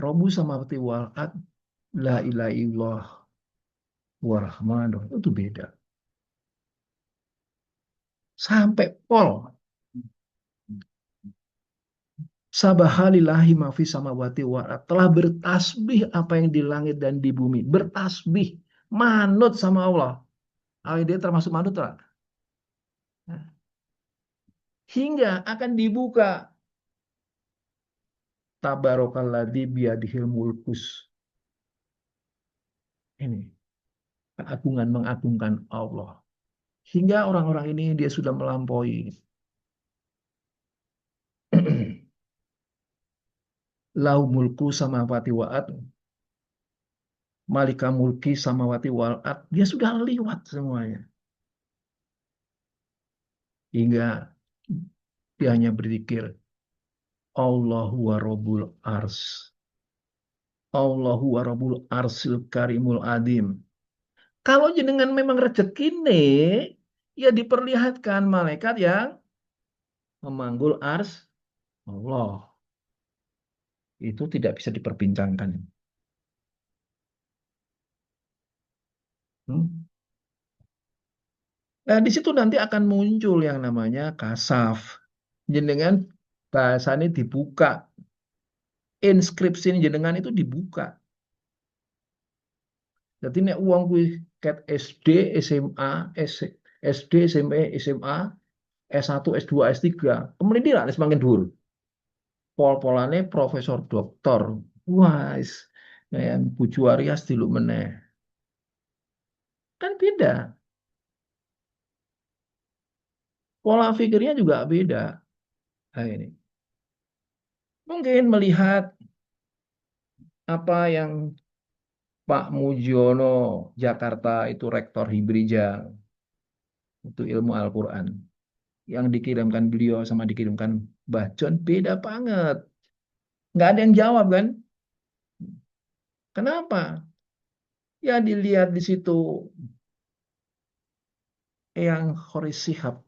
Robu samawati wal ard la ilaha illallah wa rahmanur rahim. Itu beda. Sampai pol. Sabahalillahi ma fis samawati wal ard. Telah bertasbih apa yang di langit dan di bumi. Bertasbih. Manut sama Allah. Ah, dia termasuk manut tak? Hingga akan dibuka. Tabarakalladzi biyadihil mulkus. Ini keagungan mengagungkan Allah. Hingga orang-orang ini dia sudah melampaui. Lau mulku samawati wa'at. Malika mulki samawati wal'at. Dia sudah lewat semuanya. Hingga dia hanya berzikir. Allahu wa rabbul ars. Allahu wa rabbul arsil karimul adim. Kalau jenengan memang rezeki nih, ya diperlihatkan malaikat yang memanggul ars Allah. Itu tidak bisa diperbincangkan. Hmm? Nah, di situ nanti akan muncul yang namanya kasaf. Jenengan bahasanya dibuka. Inskripsi jenengan itu dibuka. Jadi nek uang kuwi ket SD, SMA, SD, SMP, SMA, S1, S2, S3, kemudian dia semakin dhuwur. Pol-polane profesor doktor. Wah, kayak buju Arias diluk meneh. Kan beda. Pola pikirnya juga beda. Nah, ini. Mungkin melihat apa yang Pak Mujiono Jakarta itu rektor Hibrijal untuk ilmu Al-Quran. Yang dikirimkan beliau sama dikirimkan Mbah John beda banget. Nggak ada yang jawab kan? Kenapa? Ya dilihat di situ yang Khoris Shihab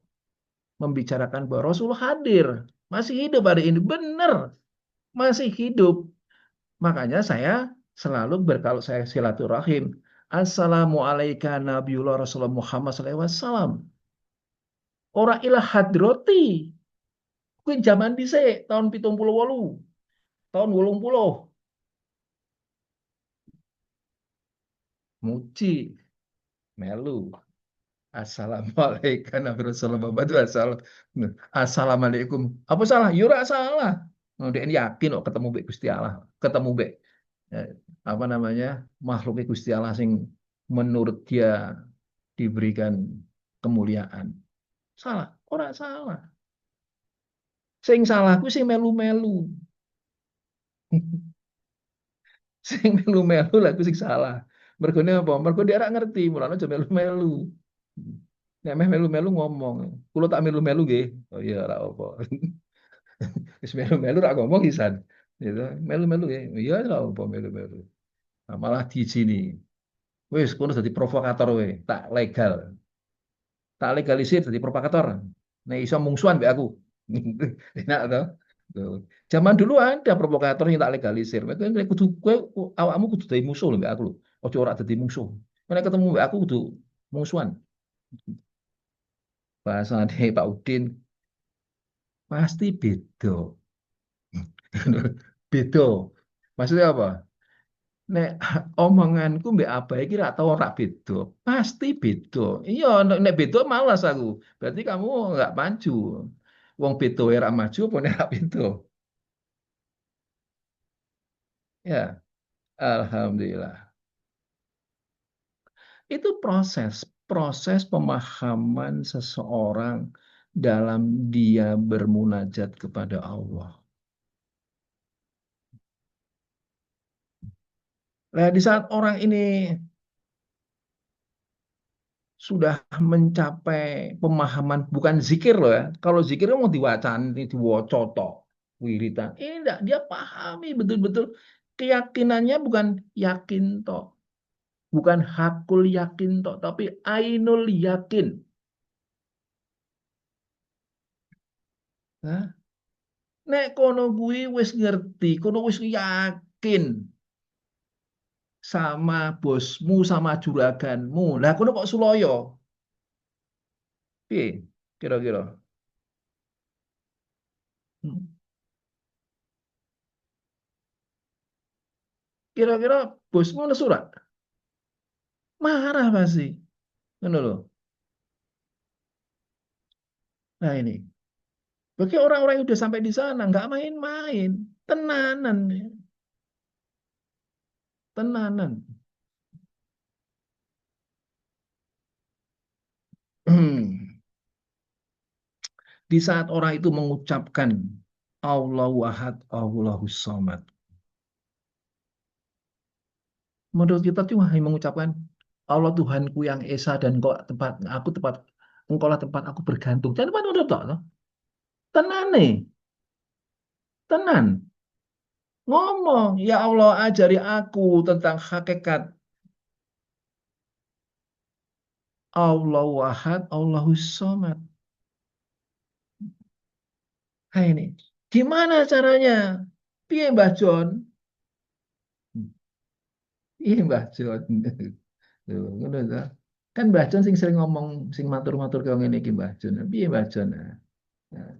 membicarakan bahwa Rasul hadir. Masih hidup hari ini. Benar. Masih hidup. Makanya saya selalu berkalau saya silaturahim. Assalamualaikum Nabiullah Rasulullah Muhammad SAW. Orang ilah hadroti. Kuwi zaman dhisik tahun 78, tahun 80. Muji, melu. Assalamualaikum warahmatullahi wabarakatuh. Assalamualaikum. Apa salah? Yura salah. Oh, dia yakin kok ketemu Mbak Gusti Allah. Ketemu Mbak eh, apa namanya? Makhluk Gusti Allah sing menurut dia diberikan kemuliaan. Salah, orang salah. Sing salah ku sing melu-melu. Sing melu-melu lah ku sing salah. Mergo apa? Mergo dia ora ngerti, mulane aja melu-melu. Nek meh melu-melu ngomong. Kulo tak melu-melu nggih. Oh iya ora apa. Wis melu-melu rak ngomong isan. Gitu. Melu-melu nggih. Iya ora apa melu-melu. Nah, malah di sini. Wis kono dadi provokator we, tak legal. Tak legalisir jadi provokator. Nek iso mungsuhan mbek aku. Enak toh? Tuh. Zaman dulu ada provokator yang tak legalisir. Mereka kudu kowe awakmu kudu dadi musuh lho mbek aku lho. Ojo ora dadi musuh. Nek ketemu mbek aku kudu mungsuhan. Bahasa Pak Udin pasti beda. Beda. Maksudnya apa? Nek omonganku mbak apa iki ra tau ora beda. Pasti beda. Iya, nek beda malas aku. Berarti kamu nggak maju. Wong beda ora maju apa nek ra beda? Ya, alhamdulillah. Itu proses. proses pemahaman seseorang dalam dia bermunajat kepada Allah. Nah, di saat orang ini sudah mencapai pemahaman, bukan zikir loh ya. Kalau zikir kan mau diwacan, diwocoto, wiritan. Ini enggak, dia pahami betul-betul keyakinannya bukan yakin toh, bukan hakul yakin toh, tapi ainul yakin. Nah, nek kono gue wis ngerti, kono wis yakin sama bosmu, sama juraganmu. Lah kono kok suloyo? Piye? Kira-kira. Hmm. Kira-kira bosmu ada surat? Marah pasti. Ngono loh. Nah ini. Bagi orang-orang yang udah sampai di sana, nggak main-main. Tenanan. Tenanan. Di saat orang itu mengucapkan Allahu Ahad, Allahus Samad. Menurut kita cuma hanya mengucapkan Allah Tuhanku yang esa dan kau tempat aku tempat engkau lah tempat aku bergantung. Jangan pada udah tak, tenan nih, tenan. Ngomong, ya Allah ajari aku tentang hakikat Allahu Ahad, Allahus Samad. Nah ini, gimana caranya? Piye Mbah Jon? Iya Mbah Jon. Tuh, ngono ta. Kan Mbah Jon sing sering ngomong sing matur-matur kaya ngene iki Mbah Jon. Piye Mbah Jon? Nah,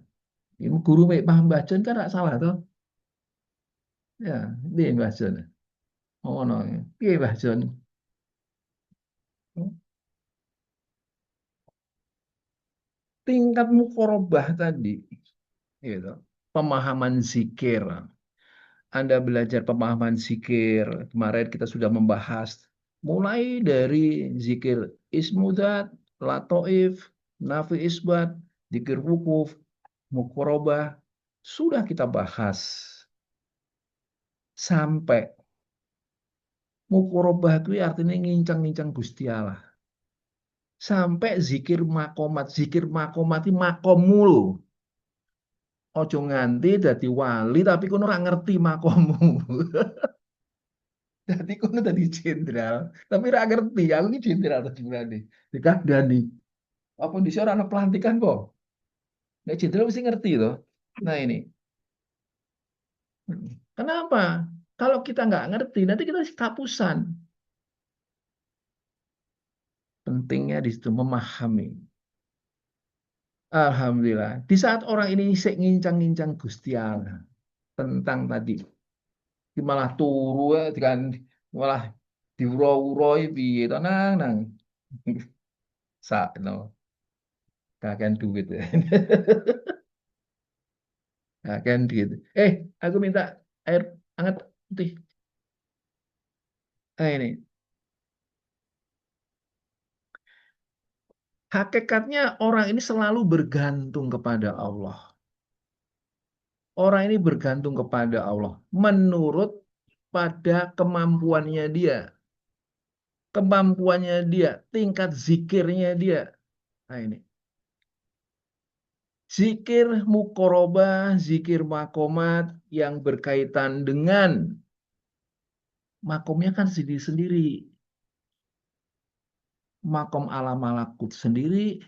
ini guru mek paham Mbah Jon kan gak salah toh? Ya, piye Mbah Jon? Ngono. Piye Mbah Jon? Tingkat mukorobah tadi, gitu. Pemahaman zikir. Anda belajar pemahaman zikir. Kemarin kita sudah membahas mulai dari zikir ismudat, latoif, nafi isbat, zikir wukuf, mukorobah. Sudah kita bahas sampai mukorobah itu artinya ngincang-ngincang Gusti Allah. Sampai zikir makomat itu makommu lho. Ojo nganti dadi wali tapi kono ora ngerti makommu. Dadi kono dadi jenderal, tapi ora ngerti aku iki jenderal tadi berani. Dikandani. Apa di ora ana pelantikan kok? Nek jenderal mesti ngerti toh. Nah ini. Kenapa? Kalau kita nggak ngerti, nanti kita kapusan. Pentingnya di situ memahami. Alhamdulillah. Di saat orang ini sik ngincang-ngincang Gusti Allah tentang tadi, malah turu ya, kan malah diuro-uroi piye tenang nang sak no kakek duit ya. Kakek duit. Aku minta air hangat putih. Ini hakikatnya orang ini selalu bergantung kepada Allah. Orang ini bergantung kepada Allah menurut pada kemampuannya dia, tingkat zikirnya dia. Nah ini. Zikir mukorobah, zikir makomat yang berkaitan dengan makomnya kan sendiri-sendiri. Makom alam malakut sendiri,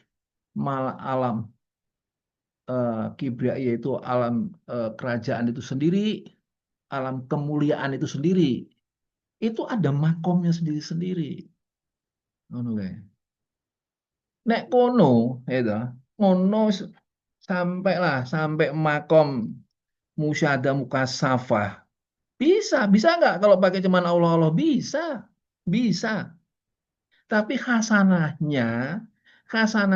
alam kibra yaitu alam kerajaan itu sendiri, alam kemuliaan itu sendiri. Itu ada makomnya sendiri-sendiri. Ngono kae. Nek kono, itu, ngono sampai makom musyada mukasafah. Bisa nggak kalau pakai cuman Allah Allah? Bisa, bisa. Tapi khasanah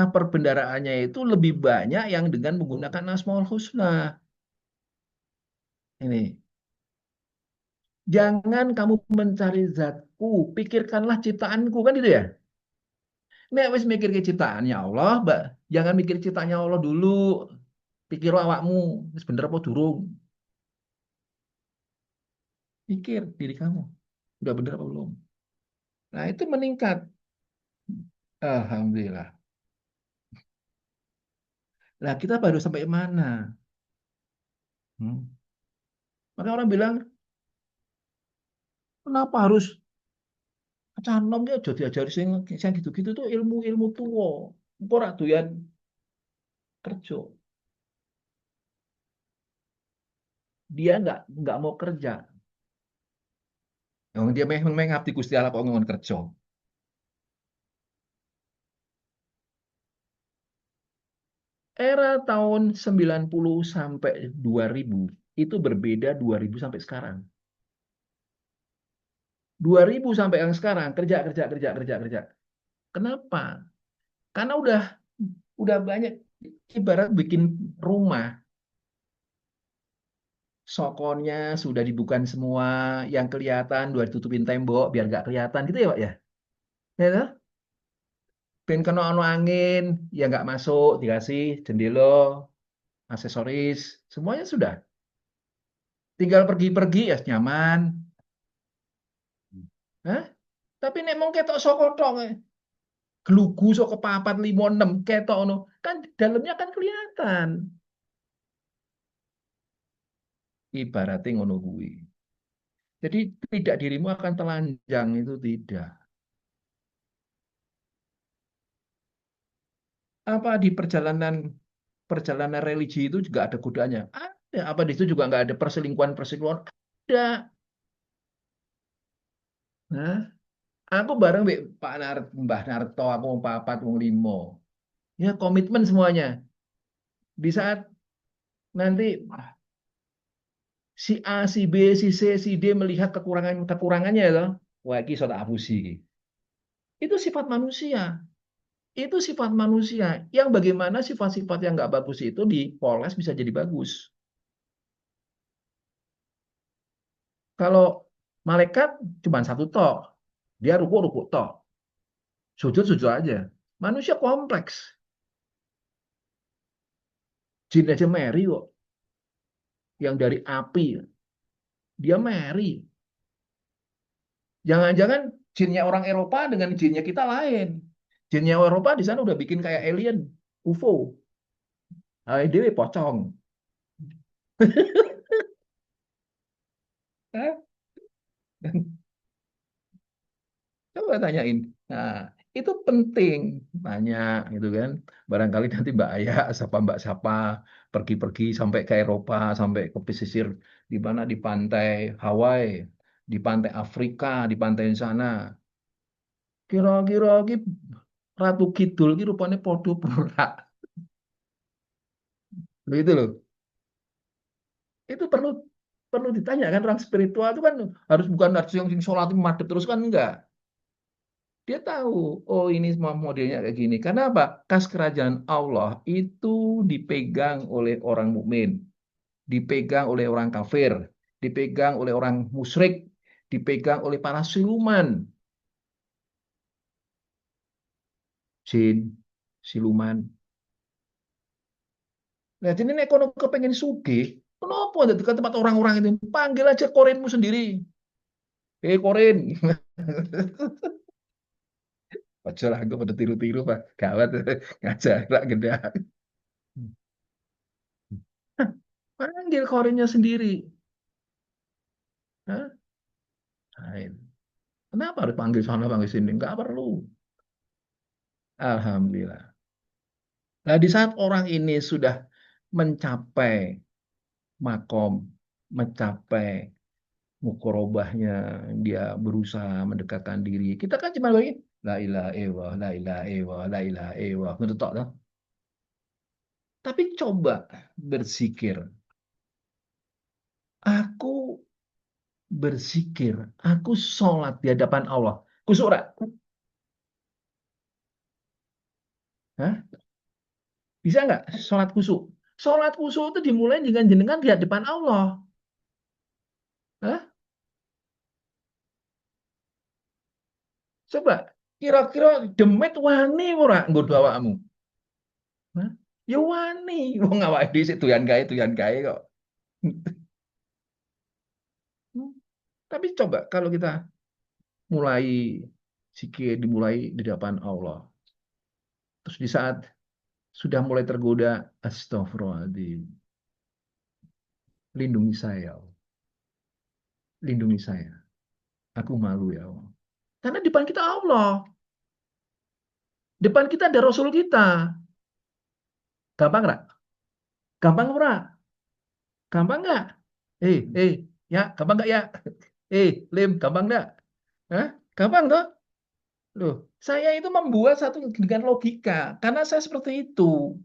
perbendaraannya itu lebih banyak yang dengan menggunakan Asmaul Husna. Ini, jangan kamu mencari zatku, pikirkanlah ciptaanku kan itu ya. Nek wis mikir ke ciptaannya Allah, Mbak, jangan mikir ciptaannya Allah dulu. Pikir awakmu, wis bener apa durung? Pikir diri kamu, udah bener apa belum? Nah, itu meningkat. Alhamdulillah. Nah, kita baru sampai mana? Hmm. Maka orang bilang, kenapa harus canom ya jadi diajari sing gitu-gitu tuh ilmu-ilmu tua. Kok ora doyan kerja. Dia nggak mau kerja. Yang dia memang mengabdi Gusti Allah kok ngomong kerja. Era tahun 90 sampai 2000 itu berbeda 2000 sampai sekarang. 2000 sampai yang sekarang kerja kerja kerja kerja kerja. Kenapa? Karena udah banyak ibarat bikin rumah, sokonnya sudah dibuka semua, yang kelihatan udah ditutupin tembok biar nggak kelihatan gitu ya Pak ya. Ya toh? Ben kena ono angin, ya nggak masuk, dikasih jendela, aksesoris, semuanya sudah. Tinggal pergi-pergi ya nyaman. Hah? Tapi nek mong ketok saka tok glugu saka papat lima enam ketok ono, kan dalamnya kan kelihatan. Ibaratnya ngono kuwi. Jadi tidak dirimu akan telanjang itu tidak. Apa di perjalanan perjalanan religi itu juga ada godaannya? Ada. Apa di situ juga nggak ada perselingkuhan-perselingkuhan? Ada. Nah, aku bareng Mbah Narto, aku wong papat, wong limo. Ya komitmen semuanya. Di saat nanti si A, si B, si C, si D melihat kekurangannya ya, toh, wah ini sudah abusi. Itu sifat manusia. Itu sifat manusia. Yang bagaimana sifat-sifat yang nggak bagus itu dipoles bisa jadi bagus. Kalau malaikat cuma satu tok, dia ruku-ruku tok, sujud-sujud aja. Manusia kompleks. Jin aja Mary kok, yang dari api, dia Mary. Jangan-jangan jinnya orang Eropa dengan jinnya kita lain. Jinnya Eropa di sana udah bikin kayak alien, UFO. Nah, dewe pocong. Coba tanyain. Nah, itu penting. Banyak gitu kan. Barangkali nanti Mbak Ayah, siapa Mbak siapa, pergi-pergi sampai ke Eropa, sampai ke pesisir, di mana di pantai Hawaii, di pantai Afrika, di pantai sana. Kira-kira ki Ratu Kidul ki rupanya podo pura. Loh, itu loh. Itu perlu perlu ditanyakan orang spiritual itu kan harus bukan harus yang sholat madep terus kan enggak. Dia tahu, oh ini semua modelnya kayak gini. Karena apa? Kas kerajaan Allah itu dipegang oleh orang mukmin, dipegang oleh orang kafir, dipegang oleh orang musyrik, dipegang oleh para siluman, jin, siluman. Nah, jadi nek kono kepengen sugih, kenapa ada dekat tempat orang-orang itu? Panggil aja korinmu sendiri. Korin. Ojo lah, aku pada tiru-tiru, Pak. Gawat. Ngajak, lah, gede. Panggil korinnya sendiri. Hah? Nah, kenapa harus panggil sana, panggil sini? Enggak perlu. Alhamdulillah. Nah, di saat orang ini sudah mencapai makom, mencapai mukorobahnya, dia berusaha mendekatkan diri. Kita kan cuma begini, la ilaha illallah, la ilaha illallah, la ilaha illallah. Gitu tok, toh. Tapi coba berzikir. Aku berzikir, aku sholat di hadapan Allah. Kusuk ora? Hah? Bisa nggak sholat kusuk? Sholat kusuk itu dimulai dengan jenengan di hadapan Allah. Hah? Coba. Kira-kira demit wani ora nggodha awakmu? Hah? Ya wani, wong awake dhewe sik doyan gawe kok. Hmm. Tapi coba kalau kita mulai zikir dimulai di depan Allah. Terus di saat sudah mulai tergoda, astagfirullahaladzim, lindungi saya, ya Allah. Lindungi saya. Aku malu ya Allah. Karena depan kita Allah. Depan kita ada Rasul kita. Gampang nggak? Gampang ora? Gampang nggak? Ya, gampang nggak ya? Lim, gampang nggak? Hah? Gampang toh? Loh, saya itu membuat satu dengan logika. Karena saya seperti itu.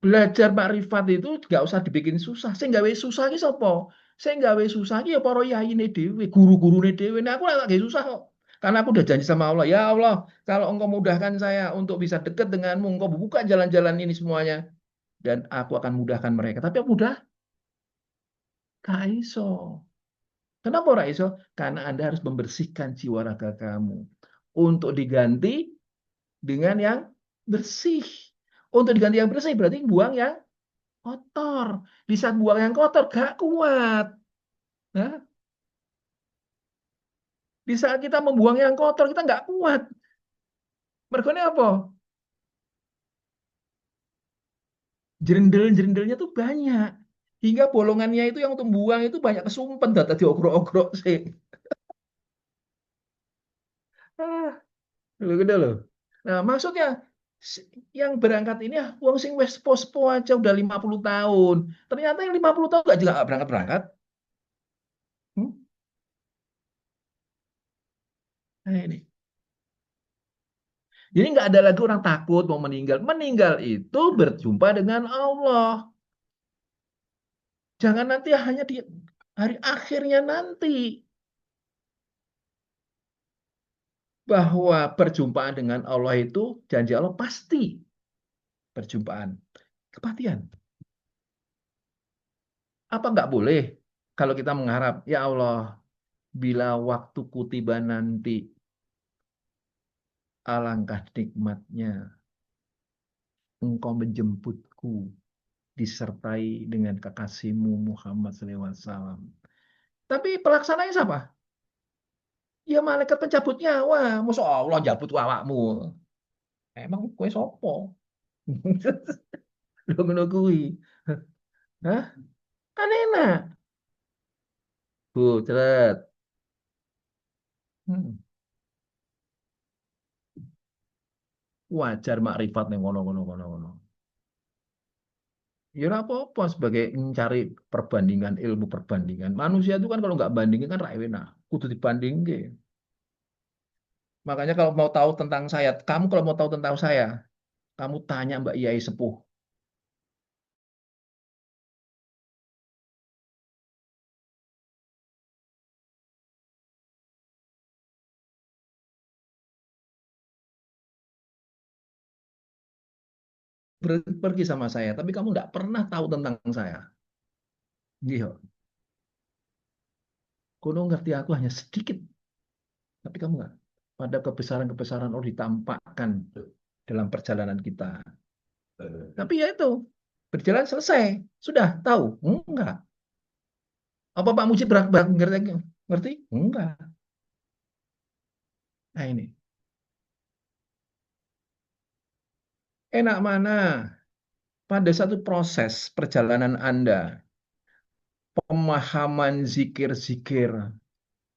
Belajar makrifat itu nggak usah dibikin susah. Saya nggak susah ki sapa? Saya nggak susah ki ya para yaine dhewe, guru-gurune dhewe. Nah, aku lagi susah kok. Karena aku udah janji sama Allah, ya Allah, kalau Engkau mudahkan saya untuk bisa dekat denganmu, Engkau buka jalan-jalan ini semuanya, dan aku akan mudahkan mereka. Tapi aku mudah, gak iso. Kenapa ora iso? Karena Anda harus membersihkan jiwa raga kamu untuk diganti dengan yang bersih. Untuk diganti yang bersih berarti buang yang kotor. Di saat buang yang kotor gak kuat. Nah, di saat kita membuang yang kotor kita nggak kuat. Mergone apa? Jerendel-jerendelnya tuh banyak. Hingga bolongannya itu yang untuk buang itu banyak kesumpet data diogrok-ogrok sih. Ah, gitu loh. Nah, maksudnya yang berangkat ini wong sing wes pospo aja udah 50 tahun. Ternyata yang 50 tahun nggak juga nggak berangkat-berangkat. Hmm? Nah, ini. Jadi nggak ada lagi orang takut mau meninggal. Meninggal itu berjumpa dengan Allah. Jangan nanti hanya di hari akhirnya nanti. Bahwa perjumpaan dengan Allah itu janji Allah pasti perjumpaan. Kematian. Apa nggak boleh kalau kita mengharap, ya Allah, bila waktuku tiba nanti, alangkah nikmatnya Engkau menjemputku disertai dengan kekasihmu Muhammad SAW. Tapi pelaksanaannya siapa? Ya malaikat pencabut nyawa. Masa Allah jabut awakmu. Emang kowe sopo? Lho ngono kuwi. Hah? Kan enak. Bu, ceret. Hmm. Wajar makrifat ning ngono. Ya ora apa-apa sebagai mencari perbandingan, ilmu perbandingan. Manusia itu kan kalau nggak bandingin kan ra enak. Kudu dibandingke. Makanya kalau mau tahu tentang saya, kamu kalau mau tahu tentang saya, kamu tanya Mbak Yai Sepuh. Pergi sama saya, tapi kamu nggak pernah tahu tentang saya. Iya, kono ngerti aku hanya sedikit, tapi kamu nggak. Pada kebesaran-kebesaran Allah ditampakkan dalam perjalanan kita. Tapi ya itu, berjalan selesai. Sudah tahu? Enggak. Apa Pak Mujib ngerti? Ngerti? Enggak. Nah ini, enak mana pada satu proses perjalanan Anda, pemahaman zikir-zikir,